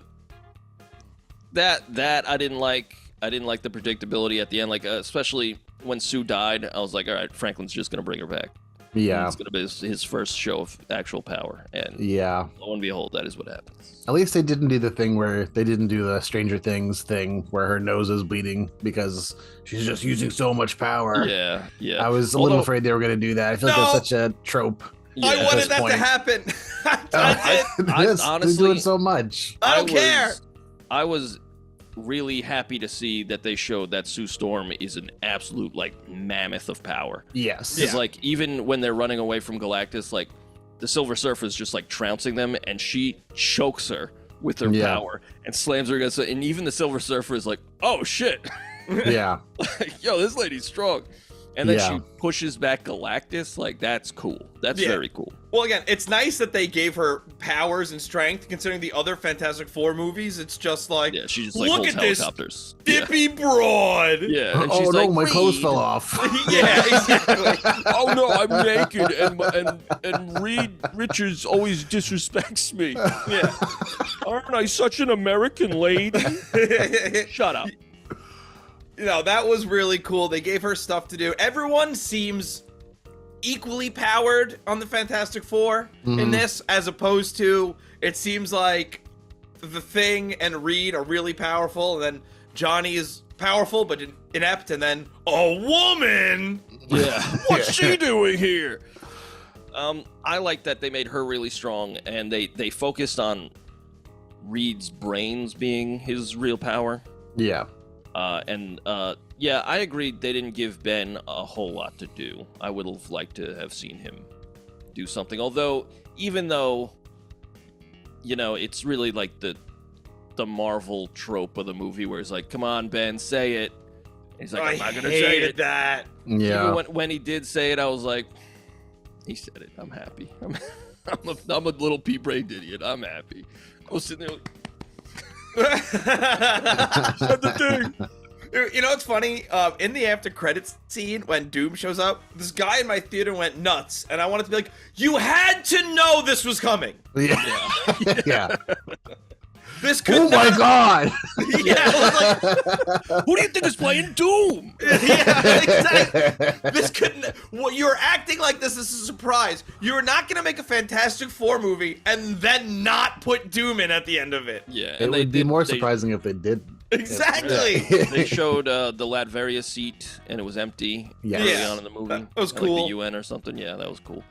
that I didn't like. I didn't like the predictability at the end, like especially when Sue died. I was like, all right, Franklin's just gonna bring her back. Yeah. It's gonna be his first show of actual power, and Yeah. lo and behold, that is what happens. At least they didn't do the thing where they didn't do the Stranger Things thing where her nose is bleeding because she's just using so much power. Yeah, yeah. I was a little afraid they were going to do that. I feel like that's such a trope. Yeah. I wanted that to happen. I did. Yes, honestly, they're doing so much. I don't care. I was really happy to see that they showed that Sue Storm is an absolute like mammoth of power. Yes. Because like even when they're running away from Galactus, like the Silver Surfer is just like trouncing them, and she chokes her with her power and slams her against it. And even the Silver Surfer is like, "Oh shit!" Yeah. Like, yo, this lady's strong. And then she pushes back Galactus. Like, that's cool. That's very cool. Well, again, it's nice that they gave her powers and strength, considering the other Fantastic Four movies. It's just like, yeah, she just like look holds at helicopters. this dippy broad. Yeah, and Oh she's no, like, my clothes Reed. fell off. Yeah, exactly. Oh no, I'm naked, and Reed Richards always disrespects me. Yeah. Aren't I such an American lady? Shut up. You know, that was really cool. They gave her stuff to do. Everyone seems equally powered on the Fantastic Four in this, as opposed to, it seems like the Thing and Reed are really powerful, and then Johnny is powerful but inept, and then a woman. Yeah. What's she doing here? I like that they made her really strong, and they focused on Reed's brains being his real power. Yeah. Yeah, I agree they didn't give Ben a whole lot to do. I would have liked to have seen him do something. Although, even though, you know, it's really like the Marvel trope of the movie where it's like, come on, Ben, say it. And he's like, I'm not going to say it. that. Yeah. Even when he did say it, I was like, he said it. I'm happy. I'm a little pea-brained idiot. I'm happy. I was sitting there like, You know what's funny? In the after credits scene, when Doom shows up, this guy in my theater went nuts, and I wanted to be like, "You had to know this was coming. Yeah. Yeah. This could." Oh my God! Yeah, I was like, who do you think is playing Doom? yeah, exactly. This couldn't. Well, you're acting like this is a surprise. You're not gonna make a Fantastic Four movie and then not put Doom in at the end of it. Yeah, It would be more surprising if they did. Exactly. They showed the Latveria seat, and it was empty early on in the movie. That was Like cool. the UN or something. Yeah, that was cool.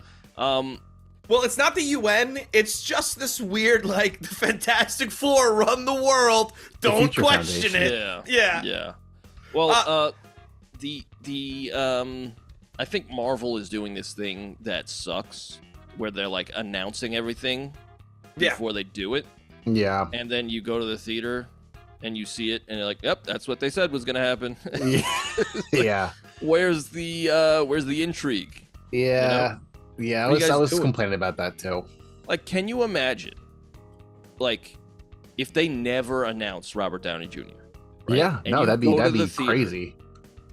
Well, it's not the UN. It's just this weird, like, the Fantastic Four run the world. Don't Future question Foundation. it. Yeah. Yeah. Well, I think Marvel is doing this thing that sucks, where they're like announcing everything before they do it, Yeah. and then you go to the theater and you see it, and you're like, "Yep, that's what they said was gonna happen." Yeah. Where's the intrigue? Yeah. Yeah. What are you I guys was doing? complaining about that too. Like, can you imagine, like, if they never announced Robert Downey Jr.? Right? Yeah. And No, you that'd go be to the theater, crazy.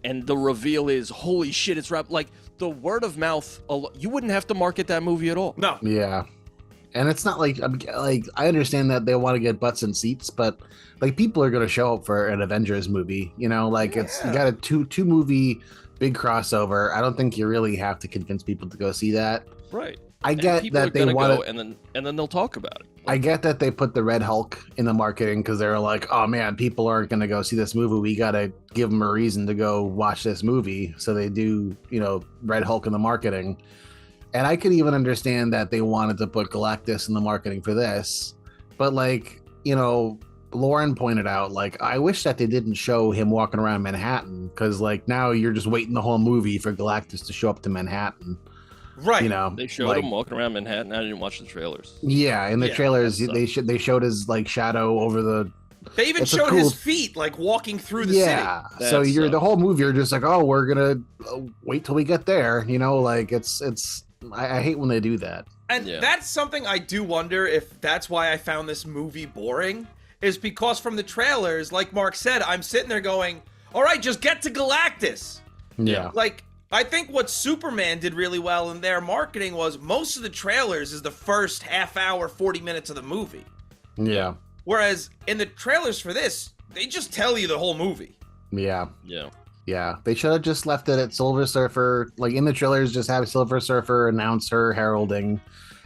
and the reveal is, holy shit, it's Rob. Like, the word of mouth, you wouldn't have to market that movie at all. No. Yeah. And it's not like I understand that they want to get butts in seats, but like people are going to show up for an Avengers movie, you know, like it's you got a two movie big crossover. I don't think you really have to convince people to go see that. Right. I And get people that are they gonna want go, and then they'll talk about it. I get that they put the Red Hulk in the marketing because they're like, oh man, people aren't going to go see this movie. We got to give them a reason to go watch this movie. So they do, you know, Red Hulk in the marketing. And I could even understand that they wanted to put Galactus in the marketing for this. But like, you know, Lauren pointed out, like, I wish that they didn't show him walking around Manhattan because like now you're just waiting the whole movie for Galactus to show up to Manhattan. Right. You know, They showed like, him walking around Manhattan. I didn't watch the trailers. Yeah, in the Yeah, trailers that they showed his like shadow over the. They even It's a showed cool- his feet, like, walking through the Yeah, That so you're the sucks. whole movie. You're just like, oh, we're gonna wait till we get there. You know, like it's. I hate when they do that. city. And Yeah. that's something I do wonder if that's why I found this movie boring, is because from the trailers, like Mark said, I'm sitting there going, all right, just get to Galactus. Yeah. Like, I think what Superman did really well in their marketing was most of the trailers is the first half hour, 40 minutes of the movie. Yeah. Whereas in the trailers for this, they just tell you the whole movie. Yeah. Yeah. Yeah. They should have just left it at Silver Surfer. Like in the trailers, just have Silver Surfer announce her heralding,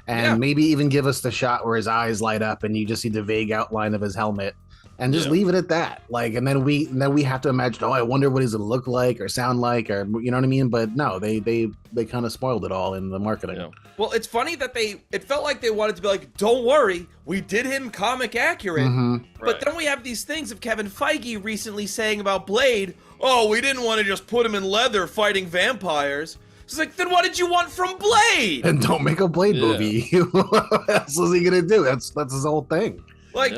and maybe even give us the shot where his eyes light up and you just see the vague outline of his helmet. And just leave it at that. Like, and then we have to imagine, oh, I wonder what he's gonna look like or sound like, or you know what I mean? But no, they kind of spoiled it all in the marketing. Yeah. Well, it's funny that it felt like they wanted to be like, don't worry, we did him comic accurate. But then we have these things of Kevin Feige recently saying about Blade, oh, we didn't want to just put him in leather fighting vampires. It's like, then what did you want from Blade? And don't make a Blade movie. What else is he gonna do? That's his whole thing. Like,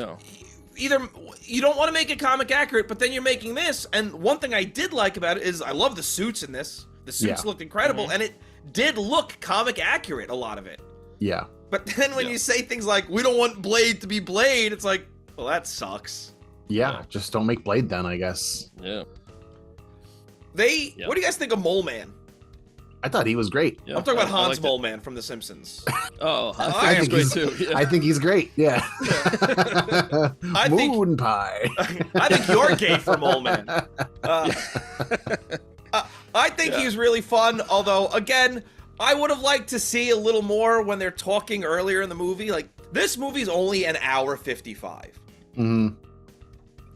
either you don't want to make it comic accurate, but then you're making this. And one thing I did like about it is I love the suits in this. The suits looked incredible, and it did look comic accurate, a lot of it. Yeah. But then when you say things like, we don't want Blade to be Blade, it's like, well, that sucks. Yeah, just don't make Blade then, I guess. Yeah. What do you guys think of Mole Man? I thought he was great. I'm talking about Hans Mole Man from The Simpsons. Oh, I think he's great too. Yeah. I think he's great. Yeah. Moon think, pie. I think you're gay for Mole Man. I think he's really fun. Although, again, I would have liked to see a little more when they're talking earlier in the movie. Like, this movie's only an hour 55. Mm-hmm.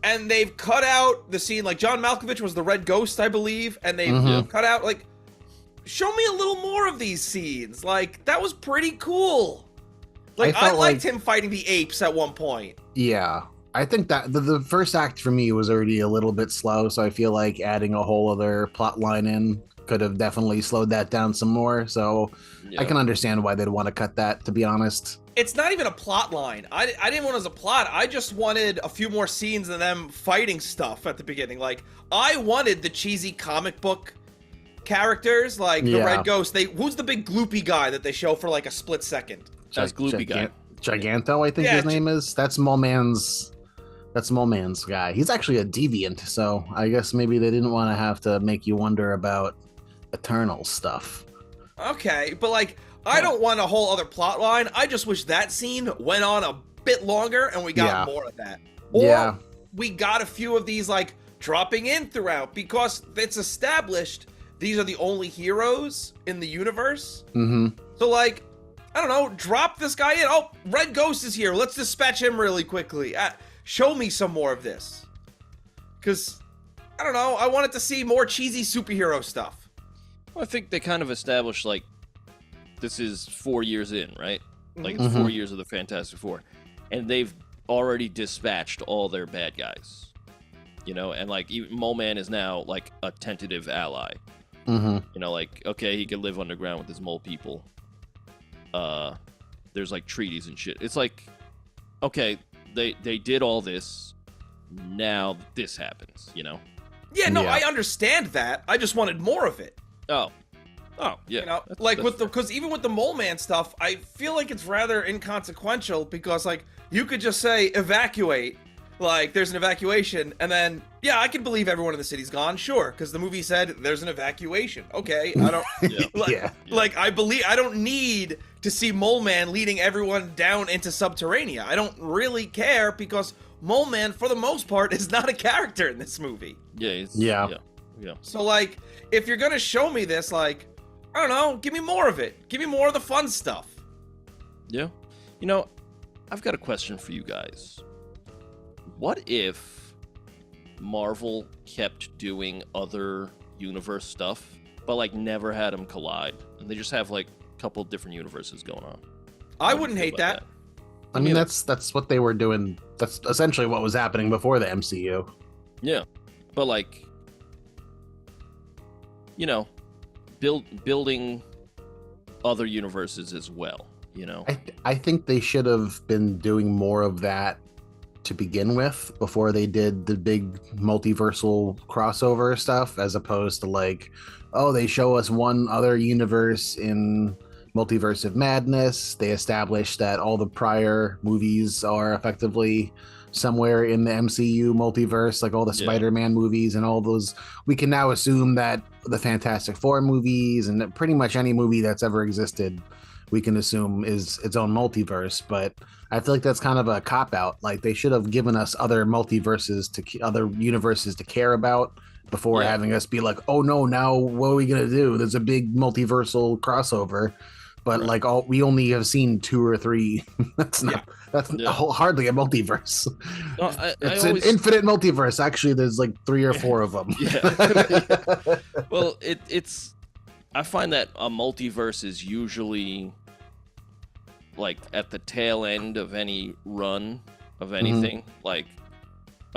And they've cut out the scene. Like, John Malkovich was the Red Ghost, I believe. And they've cut out, like, show me a little more of these scenes. Like, that was pretty cool. Like, I liked him fighting the apes at one point. Yeah. I think that the first act for me was already a little bit slow, so I feel like adding a whole other plot line in could have definitely slowed that down some more. So I can understand why they'd want to cut that, to be honest. It's not even a plot line. I didn't want it as a plot. I just wanted a few more scenes of them fighting stuff at the beginning. Like, I wanted the cheesy comic book characters, like the Red Ghost. Who's the big gloopy guy that they show for like a split second? That's gloopy guy. Giganto, I think his name is. That's Mole Man's guy. He's actually a deviant, so I guess maybe they didn't want to have to make you wonder about Eternal stuff. Okay, but like, I don't want a whole other plot line. I just wish that scene went on a bit longer and we got more of that. Or we got a few of these like dropping in throughout, because it's established these are the only heroes in the universe. So like, I don't know, drop this guy in. Oh, Red Ghost is here. Let's dispatch him really quickly. Show me some more of this. Because, I don't know, I wanted to see more cheesy superhero stuff. Well, I think they kind of established, like, this is 4 years in, right? Like, 4 years of the Fantastic Four. And they've already dispatched all their bad guys. You know, and, like, even Mole Man is now, like, a tentative ally. You know, like, okay, he can live underground with his mole people. There's, like, treaties and shit. It's like, okay, they did all this. Now this happens, you know? Yeah, no, I understand that. I just wanted more of it. Oh, yeah. You know, because even with the Mole Man stuff, I feel like it's rather inconsequential, because, like, you could just say evacuate, like, there's an evacuation, and then, yeah, I can believe everyone in the city's gone, sure, because the movie said there's an evacuation. Okay, I don't, like, I don't need to see Mole Man leading everyone down into Subterranea. I don't really care, because Mole Man, for the most part, is not a character in this movie. Yeah. So, like, if you're gonna show me this, like, I don't know, give me more of it. Give me more of the fun stuff. Yeah. You know, I've got a question for you guys. What if Marvel kept doing other universe stuff, but, like, never had them collide, and they just have, like, a couple different universes going on? I wouldn't hate that. I mean, that's what they were doing. That's essentially what was happening before the MCU. Yeah, but, like, you know, building other universes as well, you know? I think they should have been doing more of that to begin with before they did the big multiversal crossover stuff, as opposed to, like, oh, they show us one other universe in Multiverse of Madness. They establish that all the prior movies are effectively somewhere in the MCU multiverse, like all the Spider-Man movies and all those. We can now assume that the Fantastic Four movies and pretty much any movie that's ever existed, we can assume is its own multiverse. But I feel like that's kind of a cop-out. Like, they should have given us other other universes to care about before having us be like, oh no, now what are we gonna do? There's a big multiversal crossover. But we only have seen 2 or 3. That's hardly a multiverse. No, it's an infinite multiverse. Actually, there's like 3 or 4 of them. Yeah. Well, it's. I find that a multiverse is usually like at the tail end of any run of anything. Mm-hmm. Like,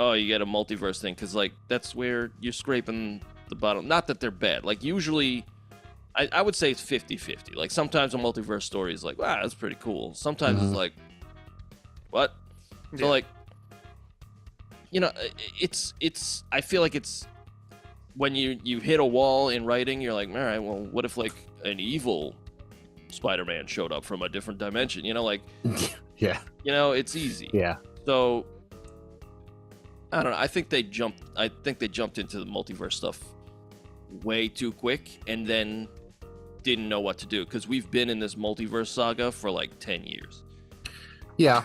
oh, you get a multiverse thing because like that's where you're scraping the bottom. Not that they're bad. Like usually. I would say it's 50-50. Like, sometimes a multiverse story is like, wow, that's pretty cool. Sometimes it's like, what? Yeah. So, like, you know, it's. I feel like it's when you hit a wall in writing, you're like, all right, well, what if, like, an evil Spider-Man showed up from a different dimension? You know, like, yeah. You know, it's easy. Yeah. So, I don't know. I think they jumped into the multiverse stuff way too quick, and then didn't know what to do, because we've been in this multiverse saga for like 10 years. Yeah.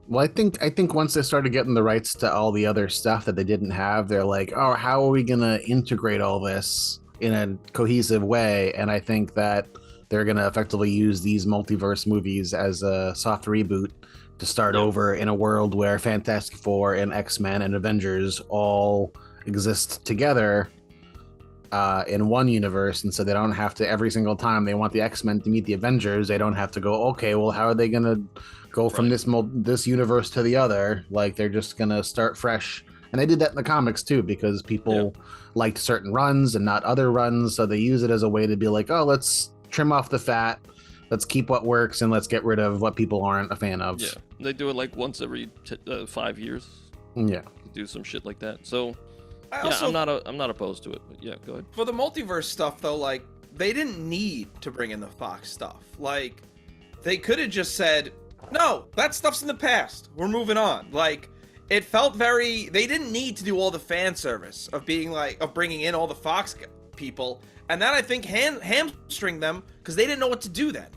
Well, I think once they started getting the rights to all the other stuff that they didn't have, they're like, oh, how are we going to integrate all this in a cohesive way? And I think that they're going to effectively use these multiverse movies as a soft reboot to start over in a world where Fantastic Four and X-Men and Avengers all exist together in one universe, and so they don't have to, every single time they want the X-Men to meet the Avengers, they don't have to go, okay, well, how are they gonna go from this universe to the other? Like, they're just gonna start fresh. And they did that in the comics too, because people liked certain runs and not other runs, so they use it as a way to be like, oh, let's trim off the fat, let's keep what works, and let's get rid of what people aren't a fan of. Yeah, they do it like once every 5 years. Yeah, do some shit like that. So I'm not opposed to it, but yeah, go ahead. For the multiverse stuff, though, like, they didn't need to bring in the Fox stuff. Like, they could have just said, no, that stuff's in the past. We're moving on. Like, it felt they didn't need to do all the fan service of bringing in all the Fox people. And that, I think, hamstringed them because they didn't know what to do then.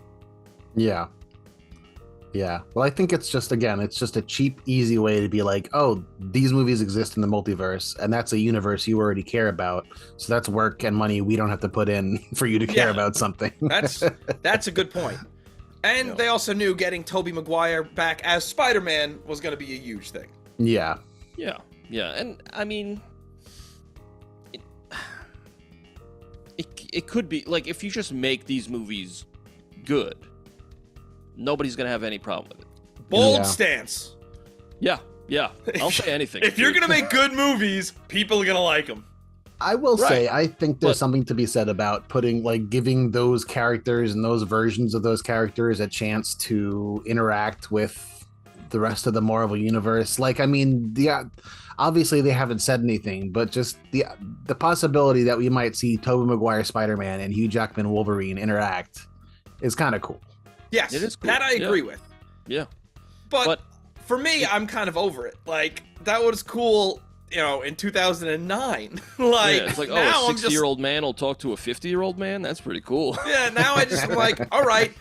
Yeah. Yeah. Well, I think it's just a cheap, easy way to be like, oh, these movies exist in the multiverse, and that's a universe you already care about. So that's work and money we don't have to put in for you to care about something. That's a good point. And they also knew getting Tobey Maguire back as Spider-Man was going to be a huge thing. Yeah. Yeah. Yeah. And I mean, it could be like, if you just make these movies good, nobody's gonna have any problem with it. Bold stance. Yeah. I'll say anything. If you're gonna make good movies, people are gonna like them. I will say, I think there's something to be said about giving those characters and those versions of those characters a chance to interact with the rest of the Marvel universe. Like, I mean, obviously they haven't said anything, but just the possibility that we might see Tobey Maguire Spider-Man and Hugh Jackman Wolverine interact is kind of cool. Yes, it is cool. That I agree with. Yeah. But for me, I'm kind of over it. Like, that was cool, in 2009. It's like, oh, a 60-year-old man will talk to a 50-year-old man? That's pretty cool. Yeah, now I just am like, all right,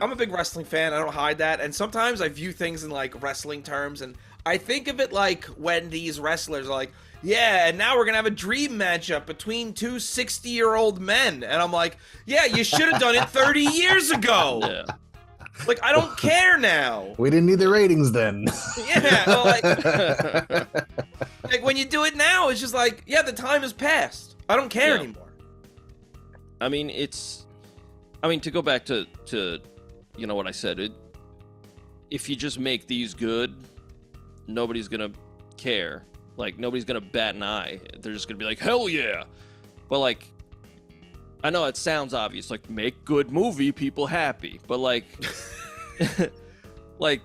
I'm a big wrestling fan. I don't hide that. And sometimes I view things in, like, wrestling terms, and I think of it like when these wrestlers are like, yeah, and now we're going to have a dream matchup between two 60-year-old men. And I'm like, yeah, you should have done it 30 years ago. Yeah. Like, I don't care now. We didn't need the ratings then. Yeah, well, like when you do it now, it's just like, yeah, the time has passed. I don't care anymore. I mean, to go back to what I said, if you just make these good, nobody's going to care. Like, nobody's gonna bat an eye. They're just gonna be like, hell yeah. But, like, I know it sounds obvious, like, make good movie, people happy. But, like, like,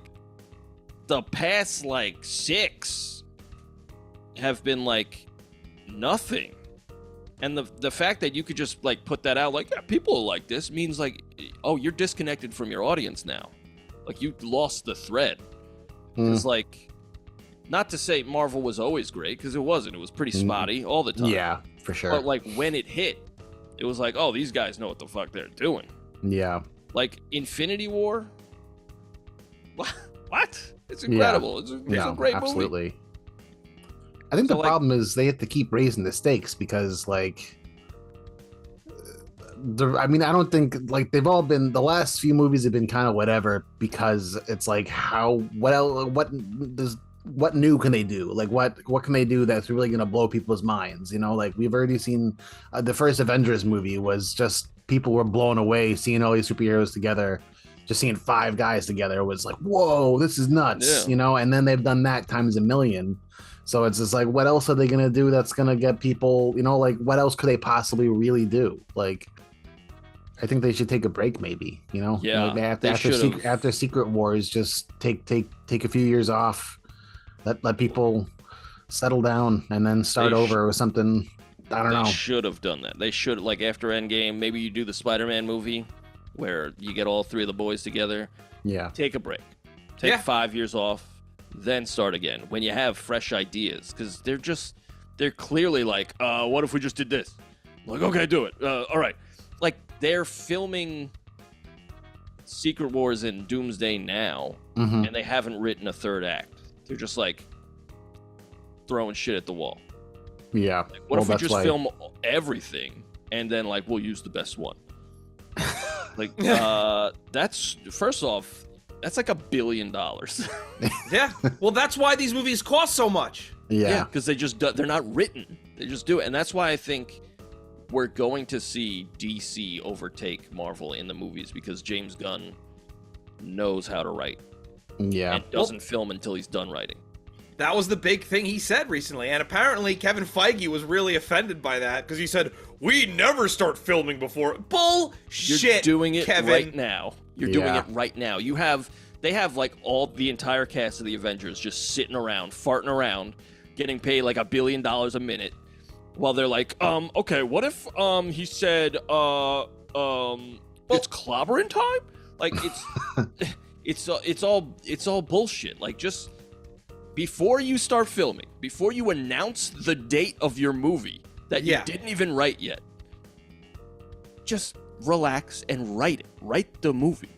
the past, like, 6 have been, like, nothing. And the fact that you could just, like, put that out, like, yeah, people like this, means, like, oh, you're disconnected from your audience now. Like, you lost the thread. It's like, not to say Marvel was always great, because it wasn't. It was pretty spotty all the time. Yeah, for sure. But like when it hit, it was like, oh, these guys know what the fuck they're doing. Yeah. Like Infinity War. What? It's incredible. It's a great absolutely. movie. I think So, the problem is they have to keep raising the stakes because, like, I don't think like they've all been, the last few movies have been kind of whatever, because it's like what new can they do? Like what can they do that's really going to blow people's minds? You know, like we've already seen the first Avengers movie was just, people were blown away seeing all these superheroes together. Just seeing 5 guys together was like, whoa, this is nuts, you know? And then they've done that times a million. So it's just like, what else are they going to do that's going to get people, you know, like what else could they possibly really do? Like, I think they should take a break, maybe, you know? Yeah, like they after Secret Wars, just take a few years off, let people settle down and then start over with something. I don't know. They should have done that. They should, like after Endgame, maybe you do the Spider-Man movie where you get all 3 of the boys together. Yeah. Take a break. Take 5 years off, then start again when you have fresh ideas. Because they're clearly like, what if we just did this? Like, okay, do it. All right. Like, they're filming Secret Wars and Doomsday now, and they haven't written a 3rd act. They're just like throwing shit at the wall. Yeah. Like, what if we just film everything and then like we'll use the best one? Like, that's, first off, that's like $1 billion. Yeah. Well, that's why these movies cost so much. Yeah. Because they're not written. They just do it. And that's why I think we're going to see DC overtake Marvel in the movies, because James Gunn knows how to write. Yeah. And doesn't film until he's done writing. That was the big thing he said recently, and apparently Kevin Feige was really offended by that, because he said, we never start filming before. Bullshit, You're doing it Kevin. right now. You're doing it right now. They have like the entire cast of the Avengers just sitting around, farting around, getting paid like $1 billion a minute, while they're like, okay, what if he said it's clobbering time? Like it's all bullshit. Like, just before you start filming, before you announce the date of your movie that you didn't even write yet, just relax and write it. Write the movie.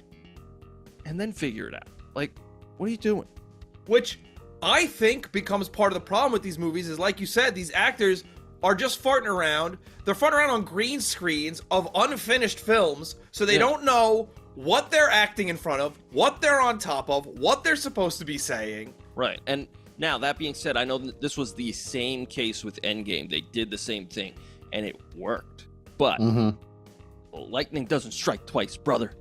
And then figure it out. Like, what are you doing? Which I think becomes part of the problem with these movies is, like you said, these actors are just farting around. They're farting around on green screens of unfinished films, so they don't know what they're acting in front of, what they're on top of, what they're supposed to be saying. Right. And now, that being said, I know that this was the same case with Endgame. They did the same thing, and it worked. But lightning doesn't strike twice, brother.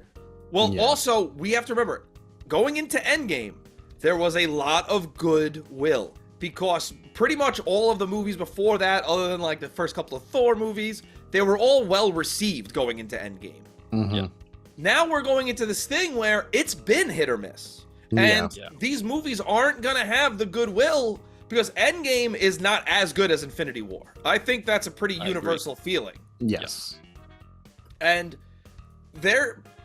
Well, also, we have to remember, going into Endgame, there was a lot of goodwill, because pretty much all of the movies before that, other than like the first couple of Thor movies, they were all well received going into Endgame. Yeah. Now we're going into this thing where it's been hit or miss. And these movies aren't going to have the goodwill, because Endgame is not as good as Infinity War. I think that's a pretty universal feeling. Yes. And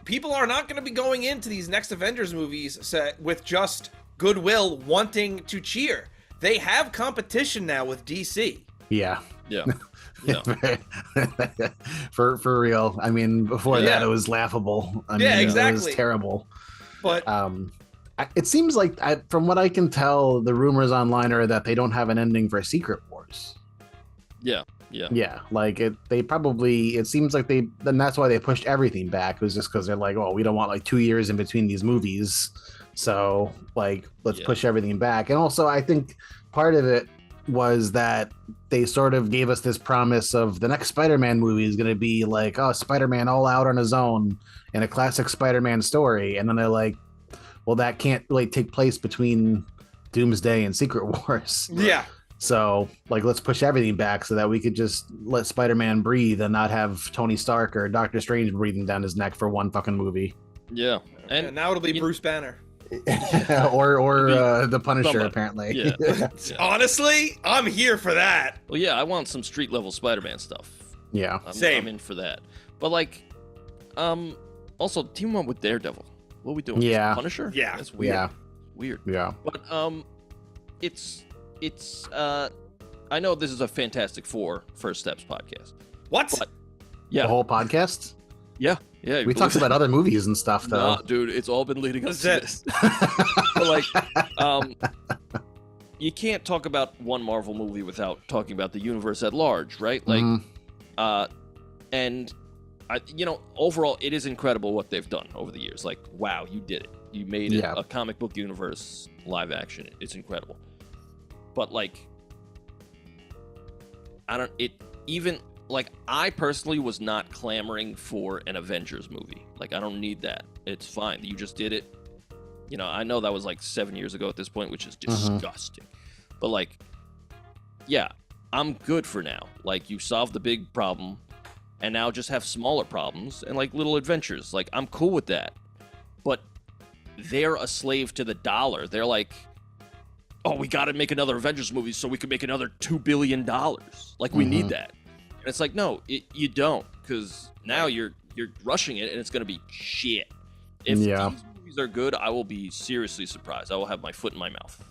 people are not going to be going into these next Avengers movies with just goodwill, wanting to cheer. They have competition now with DC. Yeah. Yeah. for real. I mean, before that, it was laughable. I mean, exactly. It was terrible. But it seems like, from what I can tell, the rumors online are that they don't have an ending for Secret Wars. Yeah. Like it seems like then that's why they pushed everything back. It was just because they're like, oh, we don't want like 2 years in between these movies, so like let's push everything back. And also, I think part of it was that they sort of gave us this promise of the next Spider-Man movie is going to be like, oh, Spider-Man all out on his own in a classic Spider-Man story, and then they're like, well, that can't really take place between Doomsday and Secret Wars. Yeah. So, like, let's push everything back so that we could just let Spider-Man breathe and not have Tony Stark or Doctor Strange breathing down his neck for one fucking movie. Yeah. And now it'll be Bruce Banner. or the Punisher, apparently. Yeah. Honestly, I'm here for that. Well, yeah, I want some street level Spider-Man stuff. Yeah. I'm in for that. But like, also team up with Daredevil. What are we doing? Yeah. Punisher? Yeah. That's weird. Yeah. Weird. Yeah. But it's I know this is a Fantastic Four First Steps podcast. What? But, yeah. The whole podcast? Yeah. We talked about other movies and stuff, though. Nah, dude, it's all been leading up to That's this. But like, you can't talk about one Marvel movie without talking about the universe at large, right? Like, and overall, it is incredible what they've done over the years. Like, wow, you did it. You made it a comic book universe live action. It's incredible. But like, I personally was not clamoring for an Avengers movie. Like, I don't need that. It's fine. You just did it. I know that was like 7 years ago at this point, which is disgusting. But like, yeah, I'm good for now. Like, you solved the big problem, and now just have smaller problems and like little adventures. Like, I'm cool with that. But they're a slave to the dollar. They're like, oh, we got to make another Avengers movie so we can make another $2 billion. Like, we need that. And it's like, no, you don't, because now you're rushing it, and it's going to be shit. If these movies are good, I will be seriously surprised. I will have my foot in my mouth.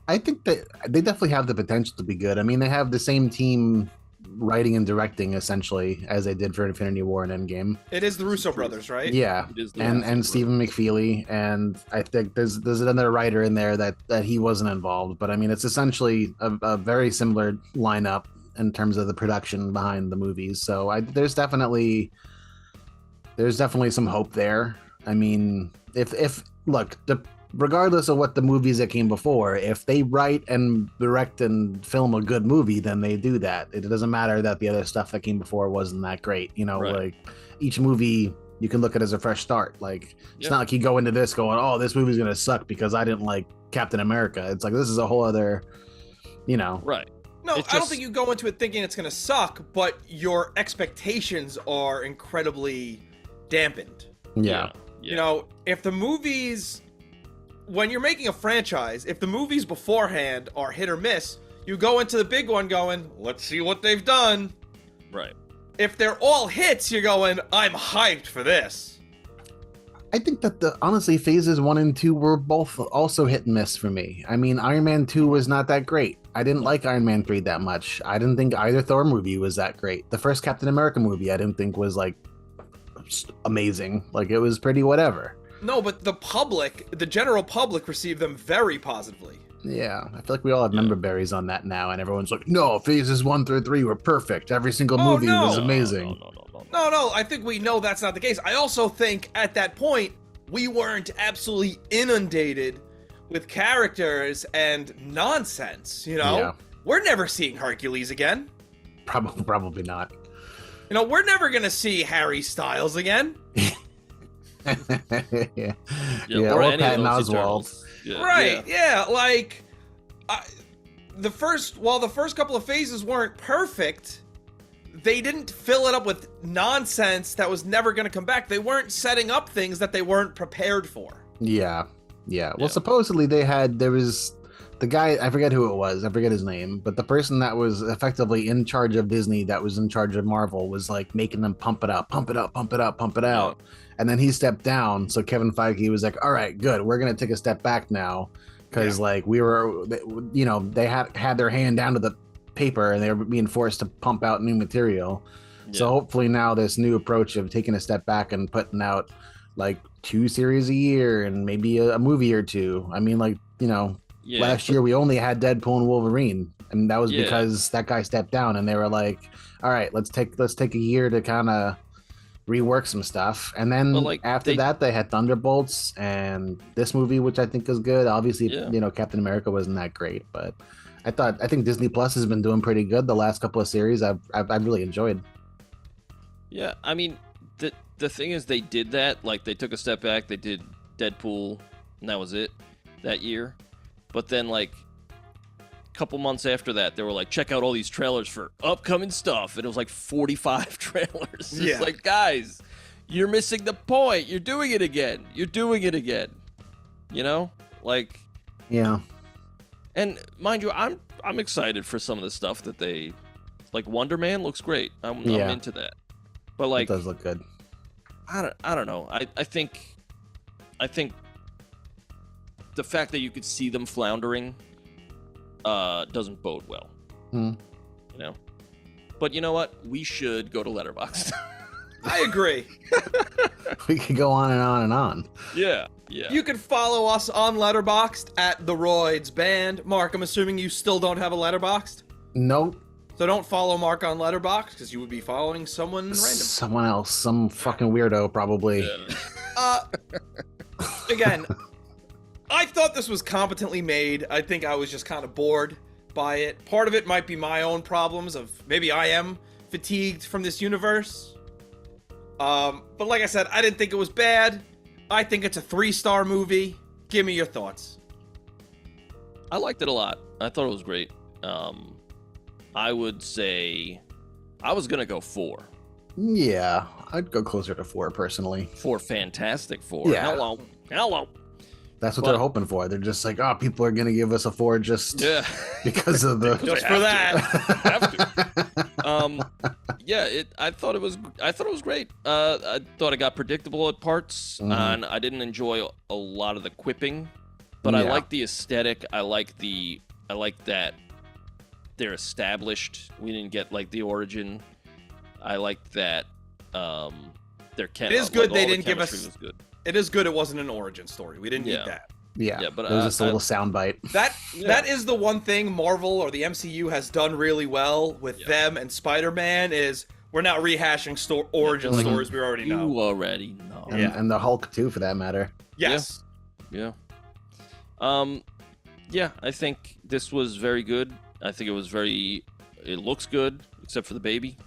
I think that they definitely have the potential to be good. I mean, they have the same team writing and directing, essentially, as they did for Infinity War and Endgame. It is the Russo brothers, right? Yeah, and Stephen McFeely, and I think there's another writer in there that he wasn't involved. But I mean, it's essentially a very similar lineup in terms of the production behind the movies. So there's definitely some hope there. I mean, regardless of what the movies that came before, if they write and direct and film a good movie, then they do that. It doesn't matter that the other stuff that came before wasn't that great. Like each movie you can look at as a fresh start. Like, it's not like you go into this going, oh, this movie's going to suck because I didn't like Captain America. It's like, this is a whole other, Right. No, I don't think you go into it thinking it's going to suck, but your expectations are incredibly dampened. Yeah. If the movies, when you're making a franchise, if the movies beforehand are hit or miss, you go into the big one going, let's see what they've done. Right. If they're all hits, you're going, I'm hyped for this. I think that honestly, phases 1 and 2 were both also hit and miss for me. I mean, Iron Man 2 was not that great. I didn't like Iron Man 3 that much. I didn't think either Thor movie was that great. The first Captain America movie I didn't think was like amazing. Like, it was pretty whatever. No, but the general public received them very positively. Yeah, I feel like we all have member berries on that now, and everyone's like, no, phases 1 through 3 were perfect. Every single movie was amazing. No, I think we know that's not the case. I also think at that point, we weren't absolutely inundated with characters and nonsense, Yeah. We're never seeing Hercules again. Probably not. We're never going to see Harry Styles again. yeah, or or any Patton of those Oswalt. Eternals. Yeah, Right, yeah, like, the first couple of phases weren't perfect, they didn't fill it up with nonsense that was never going to come back. They weren't setting up things that they weren't prepared for. Yeah. Well, supposedly there was the guy, I forget who it was, I forget his name, but the person that was effectively in charge of Disney, that was in charge of Marvel, was like making them pump it out. And then he stepped down. So Kevin Feige was like, all right, good. We're going to take a step back now. Cause like we were, they had their hand down to the paper and they were being forced to pump out new material. So hopefully now this new approach of taking a step back and putting out like 2 series a year and maybe a movie or 2. I mean, like, last year we only had Deadpool and Wolverine, and that was because that guy stepped down, and they were like, all right, let's take a year to kind of rework some stuff. And then after that they had Thunderbolts and this movie, which I think is good. Obviously, Captain America wasn't that great, but I think Disney Plus has been doing pretty good the last couple of series. I've really enjoyed. Yeah, I mean, the thing is, they did that. Like, they took a step back. They did Deadpool, and that was it that year. But then, like, a couple months after that, they were like, check out all these trailers for upcoming stuff. And it was like 45 trailers. It's like, guys, you're missing the point. You're doing it again. Like, yeah. And mind you, I'm excited for some of the stuff that they, like, Wonder Man looks great. I'm into that. But like, it does look good. I don't know. I think the fact that you could see them floundering doesn't bode well. You know. But you know what? We should go to Letterboxd. I agree. We could go on and on and on. Yeah. You can follow us on Letterboxd at TheRoydsBand. Mark, I'm assuming you still don't have a Letterboxd? Nope. So don't follow Mark on Letterboxd, because you would be following someone random. Someone else. Some fucking weirdo, probably. Yeah. Again, I thought this was competently made. I think I was just kind of bored by it. Part of it might be my own problems of maybe I am fatigued from this universe. But like I said, I didn't think it was bad. I think it's a 3-star movie. Give me your thoughts. I liked it a lot. I thought it was great. I would say I was gonna go 4. Yeah, I'd go closer to 4 personally. For Fantastic Four. Yeah. Hello. That's what they're hoping for. They're just like, oh, people are gonna give us a 4 just because of the Just for that. Have to. I thought it was great. I thought it got predictable at parts, and I didn't enjoy a lot of the quipping, but I like the aesthetic. I like that they're established. We didn't get like the origin. I like that their It is good they didn't give us. Was good. It is good it wasn't an origin story. We didn't need that. Yeah, but it was just a little soundbite. That is the one thing Marvel or the MCU has done really well with them and Spider-Man is we're not rehashing origin stories we already know. You already know. And the Hulk too, for that matter. Yes. Yeah. I think this was very good. I think it looks good, except for the baby.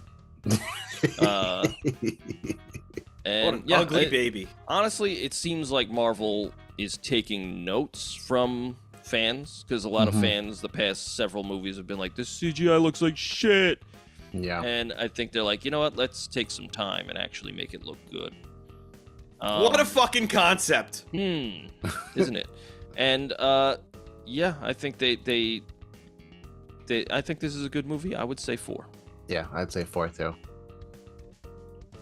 And what an ugly baby. Honestly, it seems like Marvel is taking notes from fans, because a lot of fans the past several movies have been like, this CGI looks like shit. Yeah. And I think they're like, you know what, let's take some time and actually make it look good. What a fucking concept. Isn't it? And I think I think this is a good movie. I would say 4. Yeah, I'd say 4 too.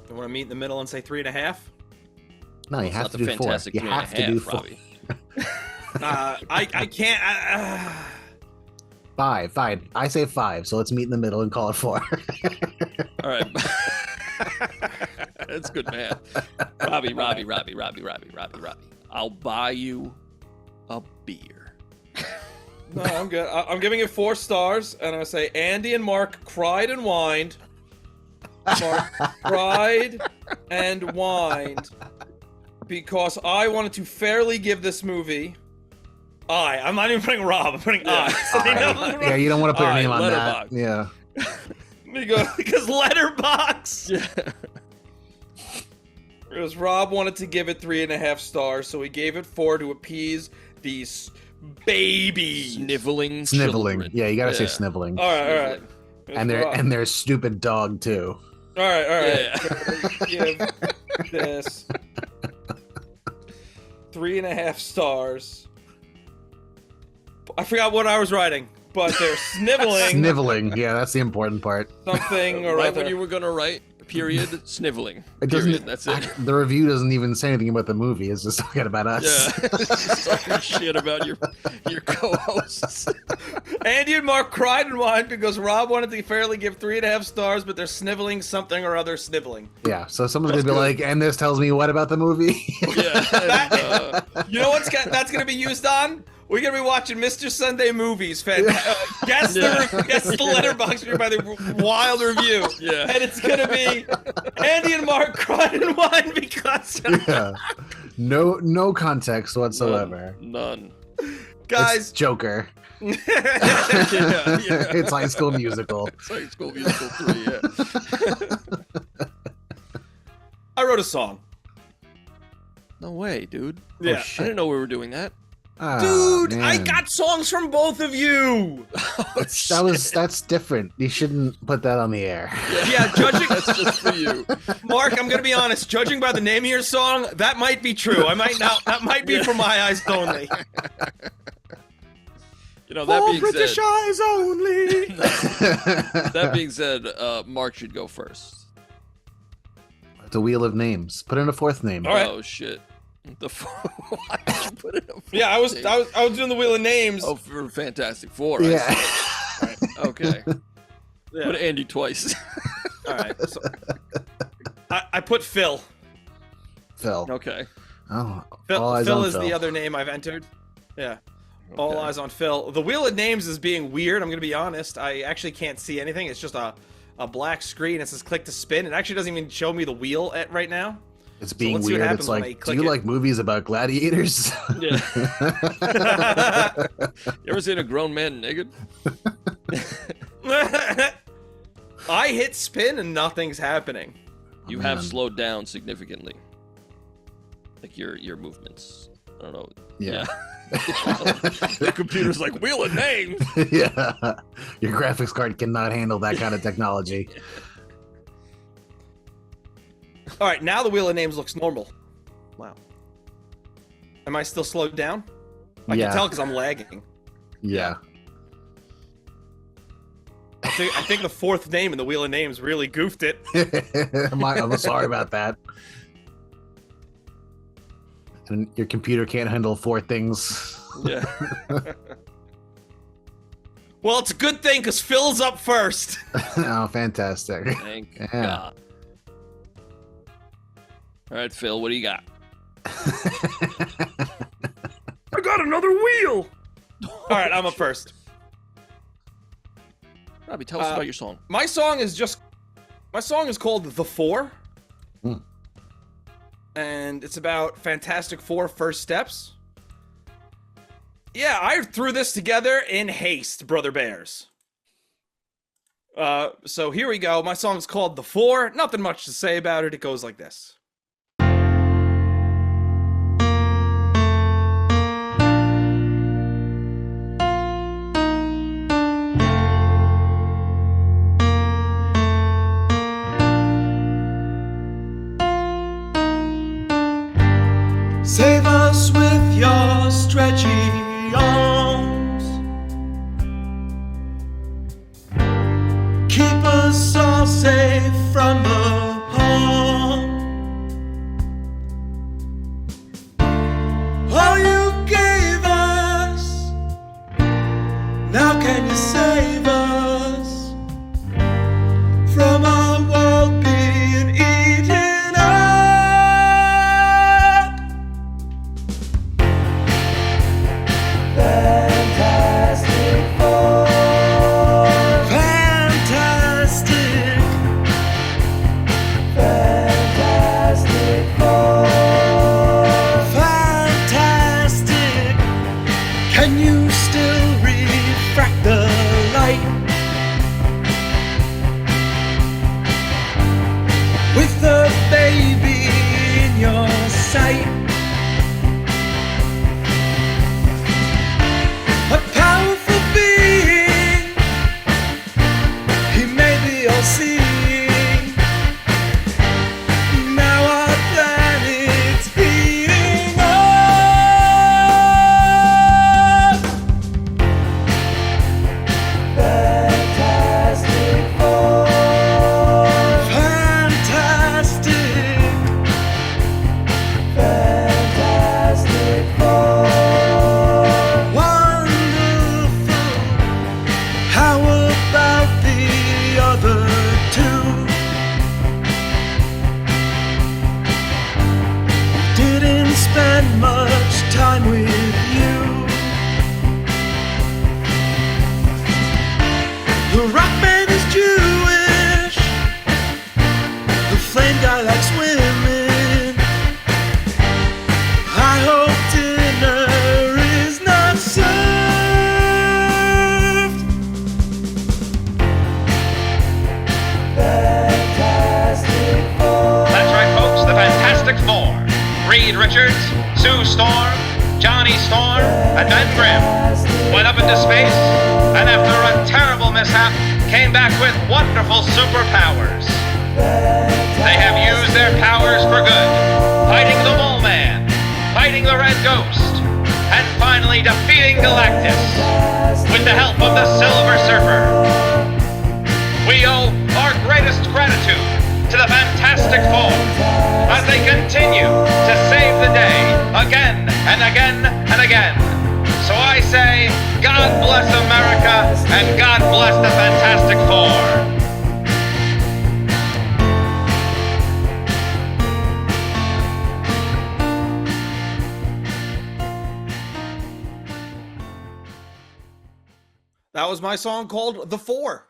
You want to meet in the middle and say 3.5? No, you have to do 4. You have to do 4. I can't. 5, fine. I say 5, so let's meet in the middle and call it 4. All right. That's good, man. Robbie. I'll buy you a beer. No, I'm good. I'm giving it 4 stars, and I'm going to say Andy and Mark cried and whined. Mark cried and whined because I wanted to fairly give this movie I'm not even putting Rob, I'm putting I. So yeah, you don't want to put your name on Letterboxd. that. Yeah. Because Letterboxd. Because Rob wanted to give it 3.5 stars, so he gave it 4 to appease these babies. Sniveling. Yeah, you gotta say sniveling. All right. And their stupid dog too. All right. Yeah. Give this 3.5 stars. I forgot what I was writing, but they're sniveling. Sniveling, yeah, that's the important part. Something or right other. When you were gonna write, period, sniveling. It doesn't. Period, that's it. The review doesn't even say anything about the movie. It's just talking about us. Yeah, just talking shit about your co-hosts. Andy and Mark cried and whined because Rob wanted to fairly give 3.5 stars, but they're sniveling something or other sniveling. Yeah, so someone's gonna be like, and this tells me what about the movie? Yeah. You know what's that's gonna be used on? We're gonna be watching Mr. Sunday Movies. Guess the Letterboxd review by the wild review. Yeah. And it's gonna be Andy and Mark cried and whined because. Yeah. No context whatsoever. None. Guys. It's Joker. Yeah. It's High School Musical. It's High School Musical 3. Yeah. I wrote a song. No way, dude. Yeah. I didn't know we were doing that. Dude, man. I got songs from both of you. That's different. You shouldn't put that on the air. Yeah, judging. That's just for you. Mark, I'm gonna be honest. Judging by the name of your song, that might be true. I might not. That might be for my eyes only. You know, that being British said, eyes only. that being said, Mark should go first. It's a wheel of names. Put in a 4th name. All right. Oh shit. Why did you put it up? Yeah, I was doing the Wheel of Names. Oh, for Fantastic Four. Right? Yeah. Right. Okay. Yeah. Put Andy twice. All right. So, I put Phil. Phil. Okay. Oh, Phil is the other name I've entered. Yeah. Okay. All eyes on Phil. The Wheel of Names is being weird. I'm going to be honest. I actually can't see anything. It's just a black screen. It says click to spin. It actually doesn't even show me the wheel right now. It's being let's see what weird. happens It's when like, I do click you it. like movies about gladiators? Yeah. You ever seen a grown man naked? I hit spin and nothing's happening. You have slowed down significantly. Like your movements. I don't know. Yeah. The computer's like, Wheel of Names. Yeah. Your graphics card cannot handle that kind of technology. All right, now the Wheel of Names looks normal. Wow. Am I still slowed down? I can tell because I'm lagging. Yeah. I think the fourth name in the Wheel of Names really goofed it. I'm sorry about that. And your computer can't handle 4 things. Yeah. Well, it's a good thing because Phil's up first. Oh, fantastic. Thank Yeah. God. All right, Phil, what do you got? I got another wheel. All right, I'm up first. Robbie, tell us about your song. My song is called The Four. And it's about Fantastic Four First Steps. Yeah, I threw this together in haste, Brother Bears. So here we go. My song's called The Four. Nothing much to say about it. It goes like this. Save us with your stretchy arms. Keep us all safe from the harm. All you gave us, now can you save us from our world being eaten up? Fantastic Four. Fantastic. Fantastic Four. Fantastic. Can you still refract the light? With the baby in your sight. A powerful being, he may be all seeing. Now our planet's heating up. Fantastic Four. Fantastic. Fantastic Four. Wonderful. How about the other two? Didn't spend much time with you. The Rockman is Jewish. The Flame Guy likes women. I hope dinner is not served. Fantastic Four. That's right, folks, the Fantastic Four. Reed Richards, Sue Storm, Johnny Storm, and Ben Grimm went up into space, and after a terrible mishap, came back with wonderful superpowers. They have used their powers for good, fighting the Mole Man, fighting the Red Ghost, and finally defeating Galactus with the help of the Silver Surfer. We owe our greatest gratitude to the Fantastic Four as they continue to save the day again and again and again. So I say, God bless America and God bless the Fantastic Four. That was my song called The Four.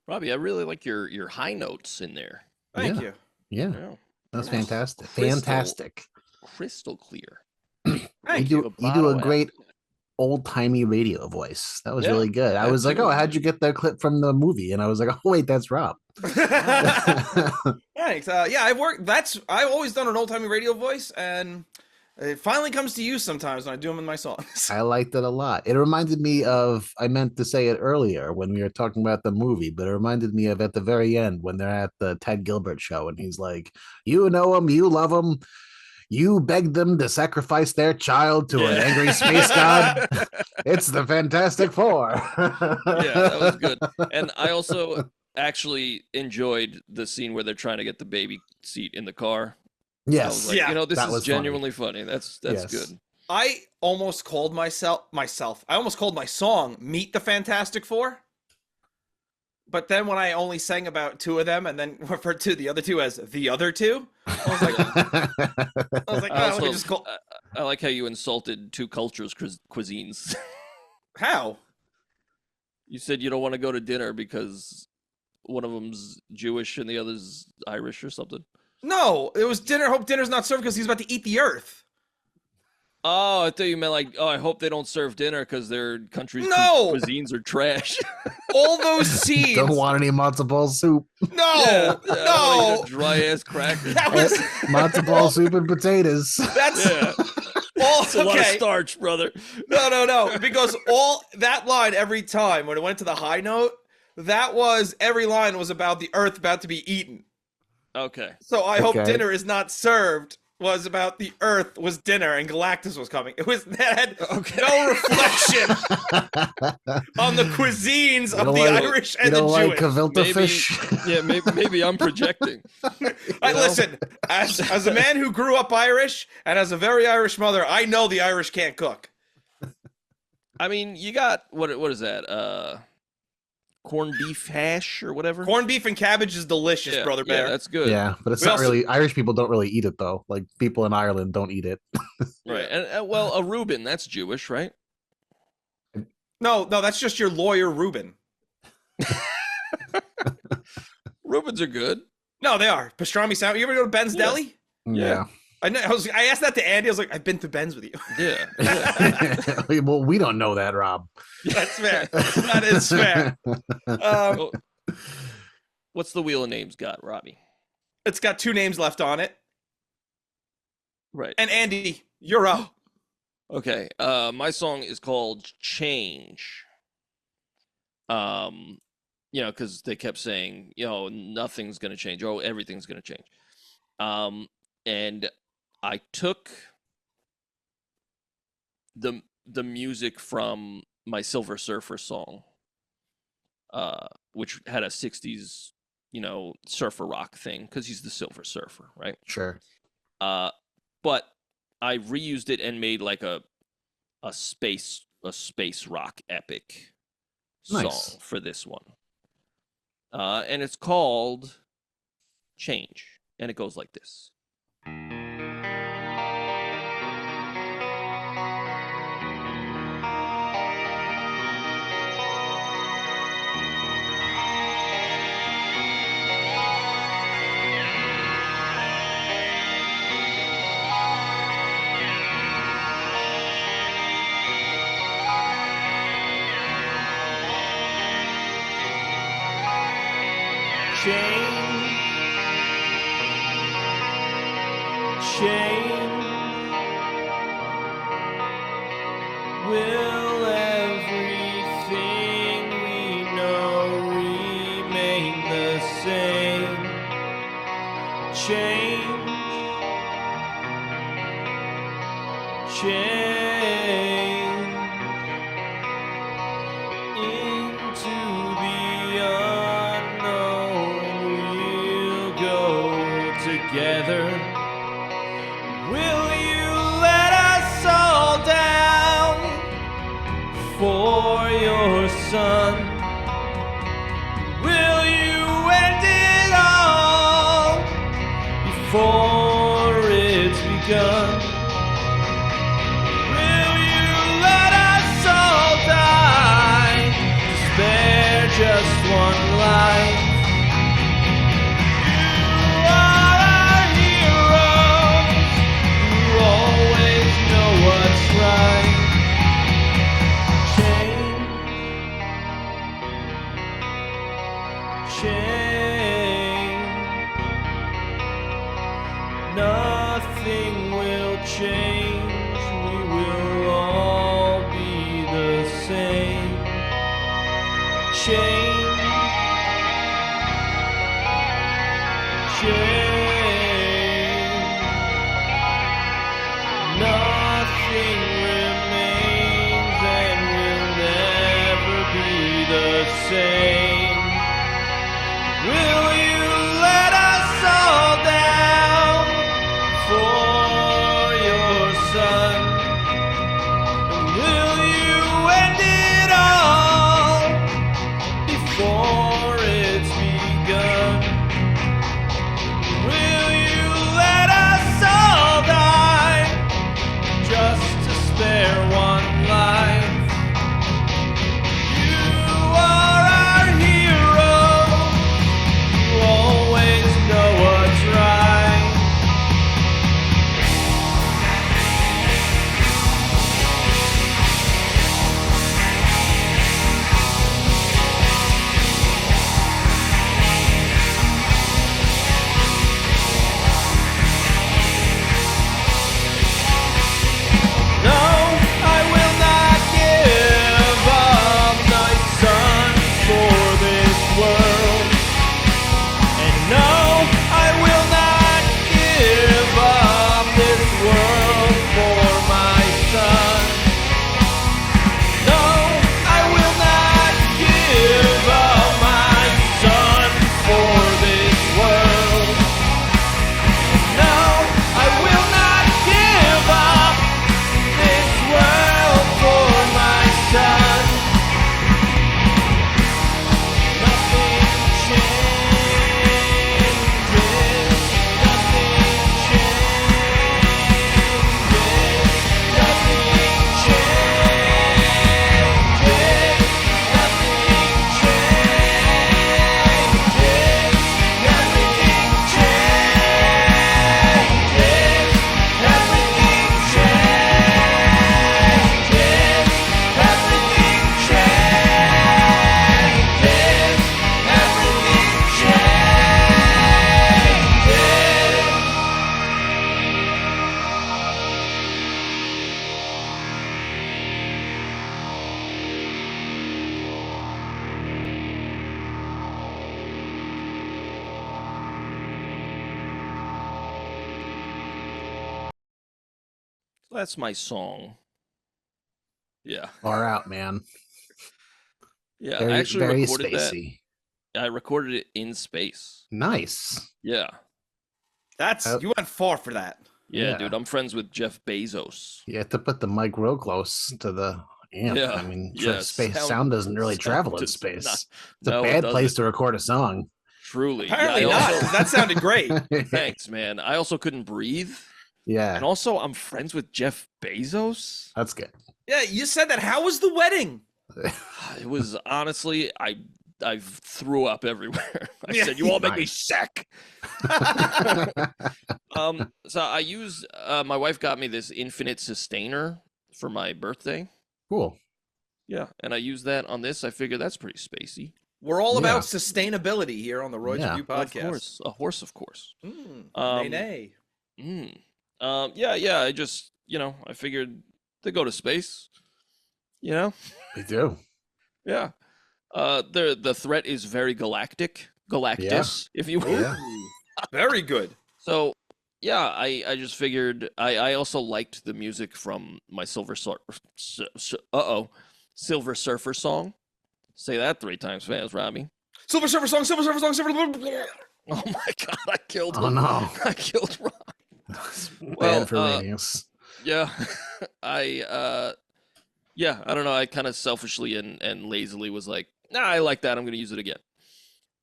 Robbie, I really like your high notes in there. Thank Yeah. you. Yeah, Yeah. that's fantastic. Crystal- Fantastic. Crystal clear. Thank you you. do a great old timey radio voice. That was Yeah, really good. I that was like, too. oh, how'd you get that clip from the movie? And I was like, oh wait, that's Rob. Thanks. Yeah, I've always done an old timey radio voice, and it finally comes to use sometimes when I do them in my songs. I liked it a lot. It reminded me of, I meant to say it earlier when we were talking about the movie, but it reminded me of at the very end when they're at the Ted Gilbert show and he's like, you know him, you love him, you begged them to sacrifice their child to an angry space god. It's the Fantastic Four. Yeah, that was good. And I also actually enjoyed the scene where they're trying to get the baby seat in the car. I was Yes. like, Yeah, this that is was genuinely funny. That's Yes. good. I almost called myself. I almost called my song "Meet the Fantastic Four," but then when I only sang about two of them and then referred to the other two as the other two, I was like, let me just call. I like how you insulted two cultures' cuisines. How? You said you don't want to go to dinner because one of them's Jewish and the other's Irish or something. No, it was dinner. Hope dinner's not served because he's about to eat the earth. Oh, I thought you meant like, I hope they don't serve dinner because their country's No! cuisines are trash. All those scenes. Don't want any matzo ball soup. No, no. Dry ass crackers. That was Matzo ball soup and potatoes. that's Yeah, all. it's a lot of Okay. starch, brother. No. Because all that line every time when it went to the high note, every line was about the earth about to be eaten. Okay. So I hope Okay. dinner is not served was about the earth was dinner and Galactus was coming. It was that had no reflection on the cuisines of the Irish and you the don't like Jewish. Cavilta Maybe, fish? yeah, maybe I'm projecting. Listen, as a man who grew up Irish and as a very Irish mother, I know the Irish can't cook. I mean, you got what is that? Corned beef hash or whatever. Corned beef and cabbage is delicious, Brother Bear. Yeah, that's good. Yeah, but it's We not also- really. Irish people don't really eat it though. Like people in Ireland don't eat it. Right. And well, a Reuben, that's Jewish, right? No, that's just your lawyer, Reuben. Reubens are good. No, they are. Pastrami sandwich. You ever go to Ben's Yeah. Deli? Yeah. I know. I asked that to Andy. I was like, I've been to Ben's with you. Yeah. Well, we don't know that, Rob. That's fair. That is fair. Oh, what's the Wheel of Names got, Robbie? It's got two names left on it. Right. And Andy, you're up. Okay. My song is called Change. Because they kept saying, nothing's gonna change. Oh, everything's gonna change. And I took the music from my Silver Surfer song, which had a 60s, surfer rock thing, because he's the Silver Surfer, right? Sure. But I reused it and made like a space rock epic song Nice. for this one. And it's called Change. And it goes like this. Change. Will everything we know remain the same? Change. Into the unknown we'll go. son? Will you end it all before it's begun? Will you let us all die to spare just one life? You are our heroes. You always know what's right. Nothing will change. We will all be the same. Change. Nothing remains and will never be the same. Will you let us all down for your son? Will you end it all before it's begun? Will you let us all die just to spare one life? You are our hero. You always know what's right. No, I will not give up my son for this world. And no, I will not give up this world for my son. No, I will not give up my son for this world. No, I will not give up this world for my son. Nothing changes. Nothing changes. Nothing changes. Nothing changes. Nothing changes. Everything changes. Everything changes. Everything That's my song. Yeah. Far out, man. Yeah. Very, I actually very recorded spacey. that. I recorded it in space. Nice. Yeah. You went far for that. Yeah, Yeah. dude. I'm friends with Jeff Bezos. You have to put the mic real close to the amp. Yeah, I mean, yeah, space sound doesn't really sound travel in does space. not- It's a no, it bad place doesn't. to record a song. Truly. Apparently yeah, I not, also- because that sounded great. Thanks, man. I also couldn't breathe. Yeah, And also, I'm friends with Jeff Bezos. that's good. Yeah, you said that. How was the wedding? It was honestly, I threw up everywhere. I Yeah, said, "You all make me nice. sick." So I used my wife got me this infinite sustainer for my birthday. Cool. Yeah, and I used that on this. I figured that's pretty spacey. We're all Yeah. about sustainability here on the Royds Yeah. Review Of podcast. course, a horse, of course. Nay, nay. Yeah. I just, I figured they go to space. They do. Yeah. The threat is very galactus, if you will. Yeah. Very good. So, yeah, I just figured I also liked the music from my Silver Surfer song. Say that 3 times fast, Robbie. Silver Surfer song, Silver Surfer song, Silver. Oh my god, I killed him. Oh no. I killed Rob. Bad Well, for ratings. Yeah. I Yeah, I don't know. I kind of selfishly and lazily was like, nah, I like that. I'm going to use it again.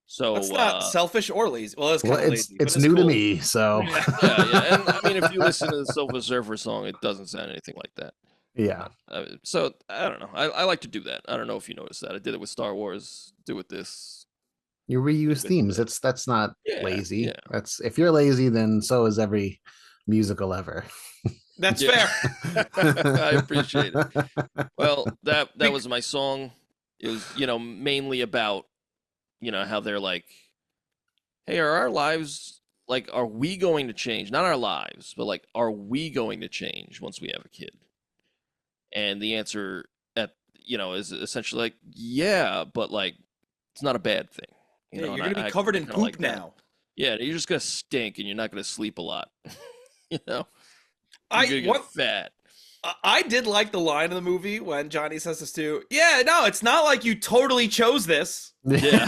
So That's not selfish or lazy. Well, it's Well, kind of it's lazy. But it's new to cool. me, so yeah. And I mean, if you listen to the Silver Surfer song, it doesn't sound anything like that. yeah. So I don't know. I like to do that. I don't know if you noticed that. I did it with Star Wars. Do it with this. You reuse With themes. the- That's not Yeah, lazy. yeah. That's if you're lazy, then so is every musical ever. That's Yeah. fair. I appreciate it. Well, that was my song. It was, mainly about, how they're like, hey, are our lives like, are we going to change? Not our lives, but like, are we going to change once we have a kid? And the answer is essentially like, yeah, but like, it's not a bad thing. Yeah, and you're gonna be I covered in kinda poop like that. now. Yeah, you're just gonna stink, and you're not gonna sleep a lot. you know, I you're gonna what get fat. I did like the line in the movie when Johnny says this too. Yeah, no, it's not like you totally chose this. Yeah.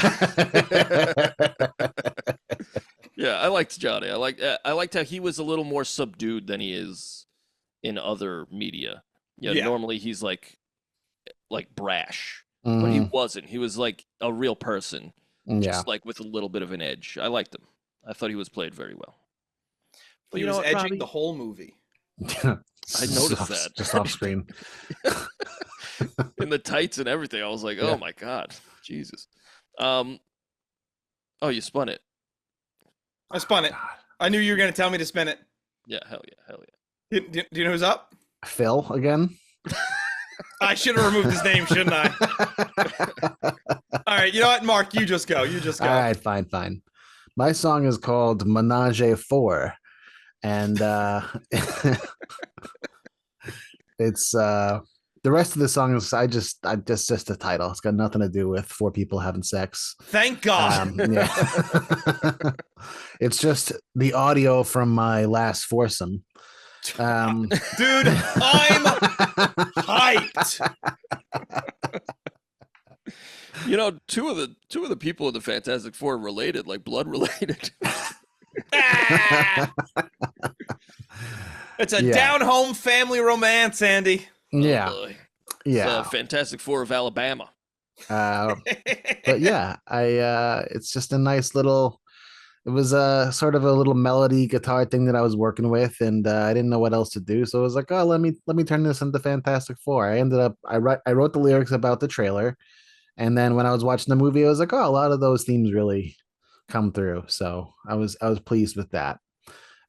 Yeah, I liked Johnny. I liked how he was a little more subdued than he is in other media. Yeah. Normally he's like brash, but he wasn't. He was like a real person, Yeah. just like with a little bit of an edge. I liked him. I thought he was played very well. But He you know was what, edging Robbie? the whole movie. I noticed that. Just off screen. In the tights and everything. I was like, oh Yeah. my God, Jesus. Oh, you spun it. I spun it. I knew you were gonna tell me to spin it. Yeah, hell yeah. Do you know who's up? Phil again. I should have removed his name, shouldn't I? All right, you know what, Mark? You just go. You just go. All right, fine. My song is called Ménage 4, and it's the rest of the song is just the title. It's got nothing to do with four people having sex. Thank God. Yeah. It's just the audio from my last foursome. Dude, I'm hyped. Two of the people in the Fantastic Four are related, like blood related. It's a Yeah. down-home family romance, Andy. Yeah. Boy. Yeah. It's, Fantastic Four of Alabama. But yeah, it's just a nice little. It was a sort of a little melody guitar thing that I was working with, and I didn't know what else to do, so I was like, "Oh, let me turn this into Fantastic Four." I wrote the lyrics about the trailer, and then when I was watching the movie, I was like, "Oh, a lot of those themes really come through." So I was pleased with that.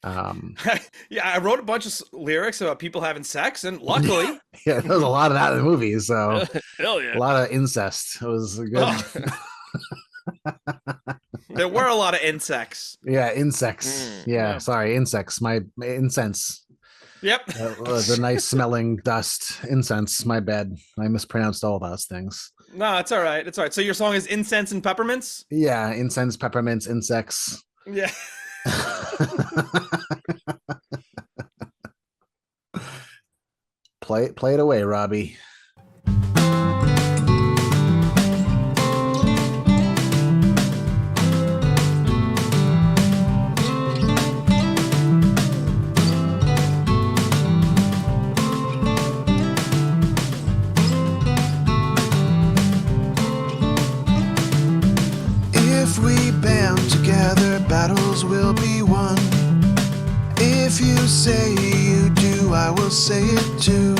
Yeah, I wrote a bunch of lyrics about people having sex, and luckily, Yeah, there was a lot of that in the movie, so Hell yeah. a lot of incest. It was good. there were a lot of insects. Yeah, insects. Yeah, sorry, insects. My incense. Yep. The nice smelling dust. Incense. My bad. I mispronounced all those things. No, it's all right. It's all right. So your song is Incense and Peppermints? Yeah, incense, peppermints, insects. Yeah. Play it away, Robbie. If we band together, battles will be won. If you say you do, I will say it too.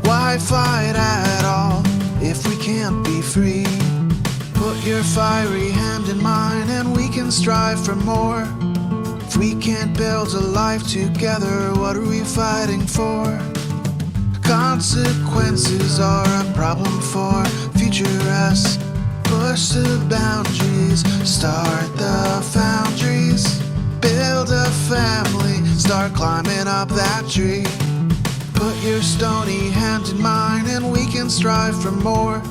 Why fight at all if we can't be free? Put your fiery hand in mine and we can strive for more. If we can't build a life together, what are we fighting for? Consequences are a problem for future us. Push the boundaries, start the foundries. Build a family, start climbing up that tree. Put your stony hand in mine and we can strive for more.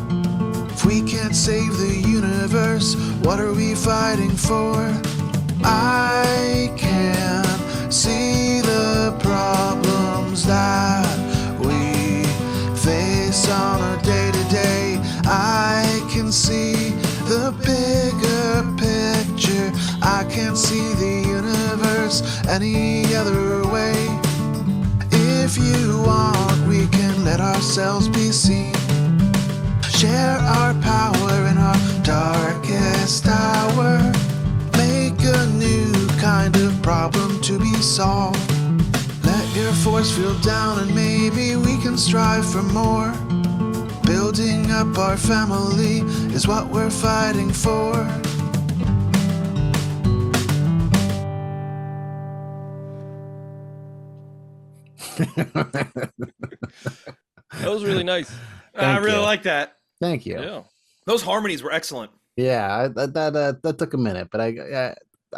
If we can't save the universe, what are we fighting for? I can see the problems that we face on a day-to-day. I can see the bigger picture. I can't see the universe any other way. If you want, we can let ourselves be seen. Share our power in our darkest hour. Make a new kind of problem to be solved. Let your force field down and maybe we can strive for more. Building up our family is what we're fighting for. That was really nice. I really you. like that. Thank you. Yeah. Those harmonies were excellent. Yeah, that took a minute, but I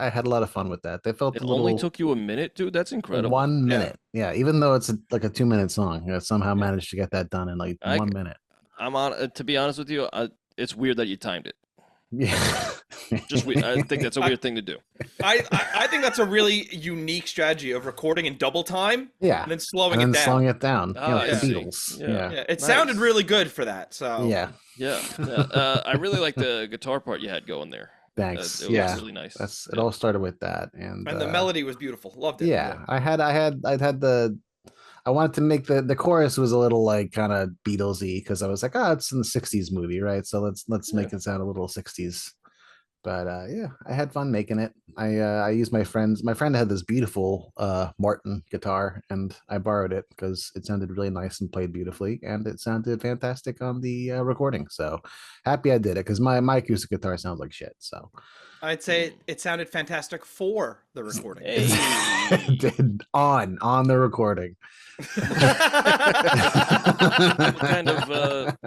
had a lot of fun with that. They felt It a little only took you a minute, dude. That's incredible. 1 minute. Yeah, even though it's like a 2-minute song, I somehow managed to get that done in like 1 minute. I'm on. To be honest with you, it's weird that you timed it. Yeah, Just weird. I think that's a weird thing to do. I think that's a really unique strategy of recording in double time. Yeah, And then slowing and then it down. slowing it down. Oh, Like I the see. Beatles. Yeah. Yeah, Yeah, it Nice. sounded really good for that. So yeah. Yeah. I really like the guitar part you had going there. Thanks. It Yeah, was really nice. it all started with that, and the melody was beautiful. Loved it. yeah, I had the. I wanted to make the chorus was a little like kind of Beatlesy because I was like, oh, it's in the '60s movie, right? So let's make it sound a little '60s. But yeah, I had fun making it. I used my friend had this beautiful Martin guitar, and I borrowed it because it sounded really nice and played beautifully, and it sounded fantastic on the recording. So happy I did it because my acoustic guitar sounds like shit. So I'd say it sounded fantastic for the recording. Hey. it did on the recording.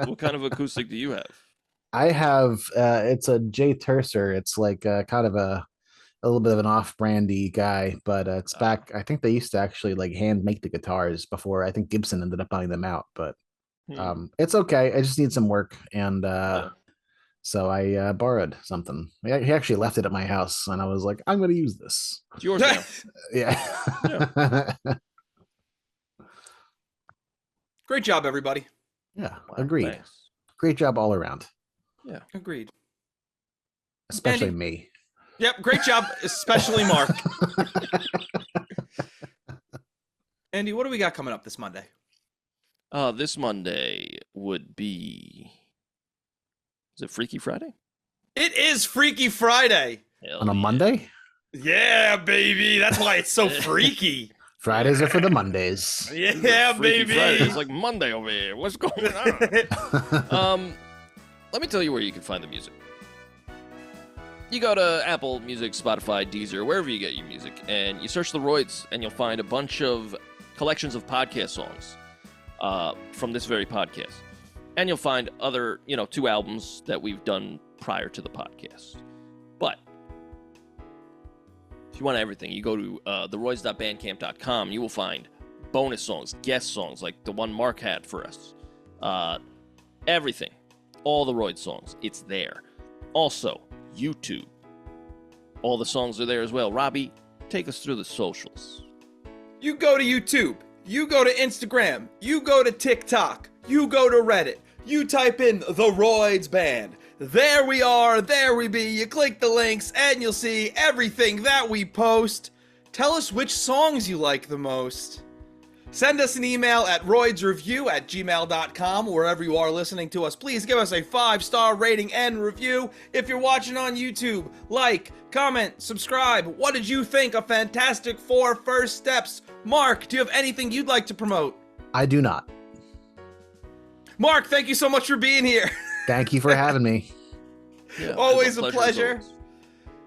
What kind of acoustic do you have? I have it's a Jay Tercer. It's like kind of a little bit of an off-brandy guy, but it's back. I think they used to actually like hand make the guitars before. I think Gibson ended up buying them out, but it's okay. I just need some work, and so I borrowed something. He actually left it at my house, and I was like, I'm going to use this. It's yours now. Yeah. Great job, everybody. Yeah, Wow, agreed. thanks. Great job all around, Agreed. especially Andy? me. Yep, great job, especially Mark. Andy, what do we got coming up this Monday? This Monday would be. Is it Freaky Friday? It is Freaky Friday. Hell On a yeah. Monday? Yeah, baby. That's why it's so freaky. Fridays are for the Mondays. Yeah, Freaky baby. Friday. It's like Monday over here. What's going on? Let me tell you where you can find the music. You go to Apple Music, Spotify, Deezer, wherever you get your music, and you search The Royds, and you'll find a bunch of collections of podcast songs from this very podcast. And you'll find other, 2 albums that we've done prior to the podcast. But if you want everything, you go to TheRoyds.bandcamp.com. You will find bonus songs, guest songs, like the one Mark had for us. Everything. All the Royd songs. It's there. Also, YouTube. All the songs are there as well. Robbie, take us through the socials. You go to YouTube. You go to Instagram. You go to TikTok. You go to Reddit. You type in TheRoydsBand. There we are. There we be. You click the links and you'll see everything that we post. Tell us which songs you like the most. Send us an email at roydsreview@gmail.com. Wherever you are listening to us, please give us a 5-star rating and review. If you're watching on YouTube, like, comment, subscribe. What did you think of Fantastic Four First Steps? Mark, do you have anything you'd like to promote? I do not. Mark, thank you so much for being here. Thank you for having me. Yeah, Always it's a pleasure.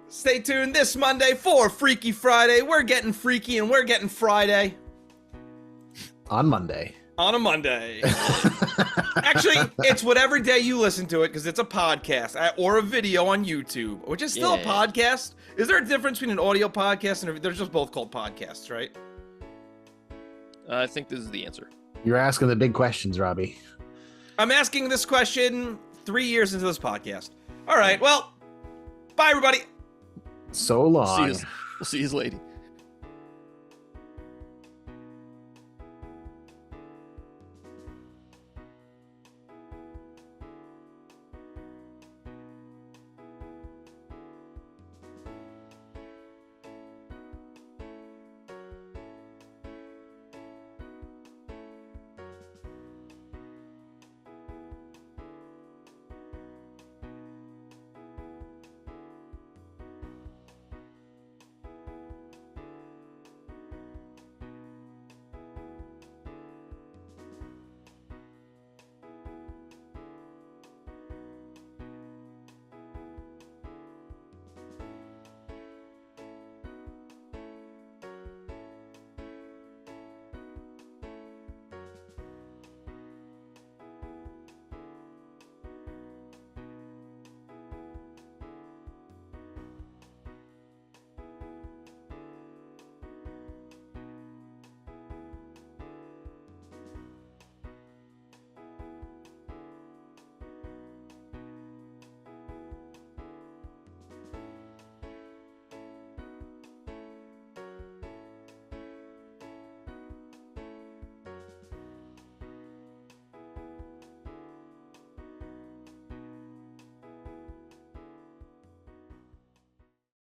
Stay tuned this Monday for Freaky Friday. We're getting freaky and we're getting Friday. On Monday. On a Monday. Actually, it's whatever day you listen to it because it's a podcast or a video on YouTube, which is still a podcast. Is there a difference between an audio podcast and they're just both called podcasts, right? I think this is the answer. You're asking the big questions, Robbie. I'm asking this question 3 years into this podcast. All right, well, bye, everybody. So long. We'll see you, lady.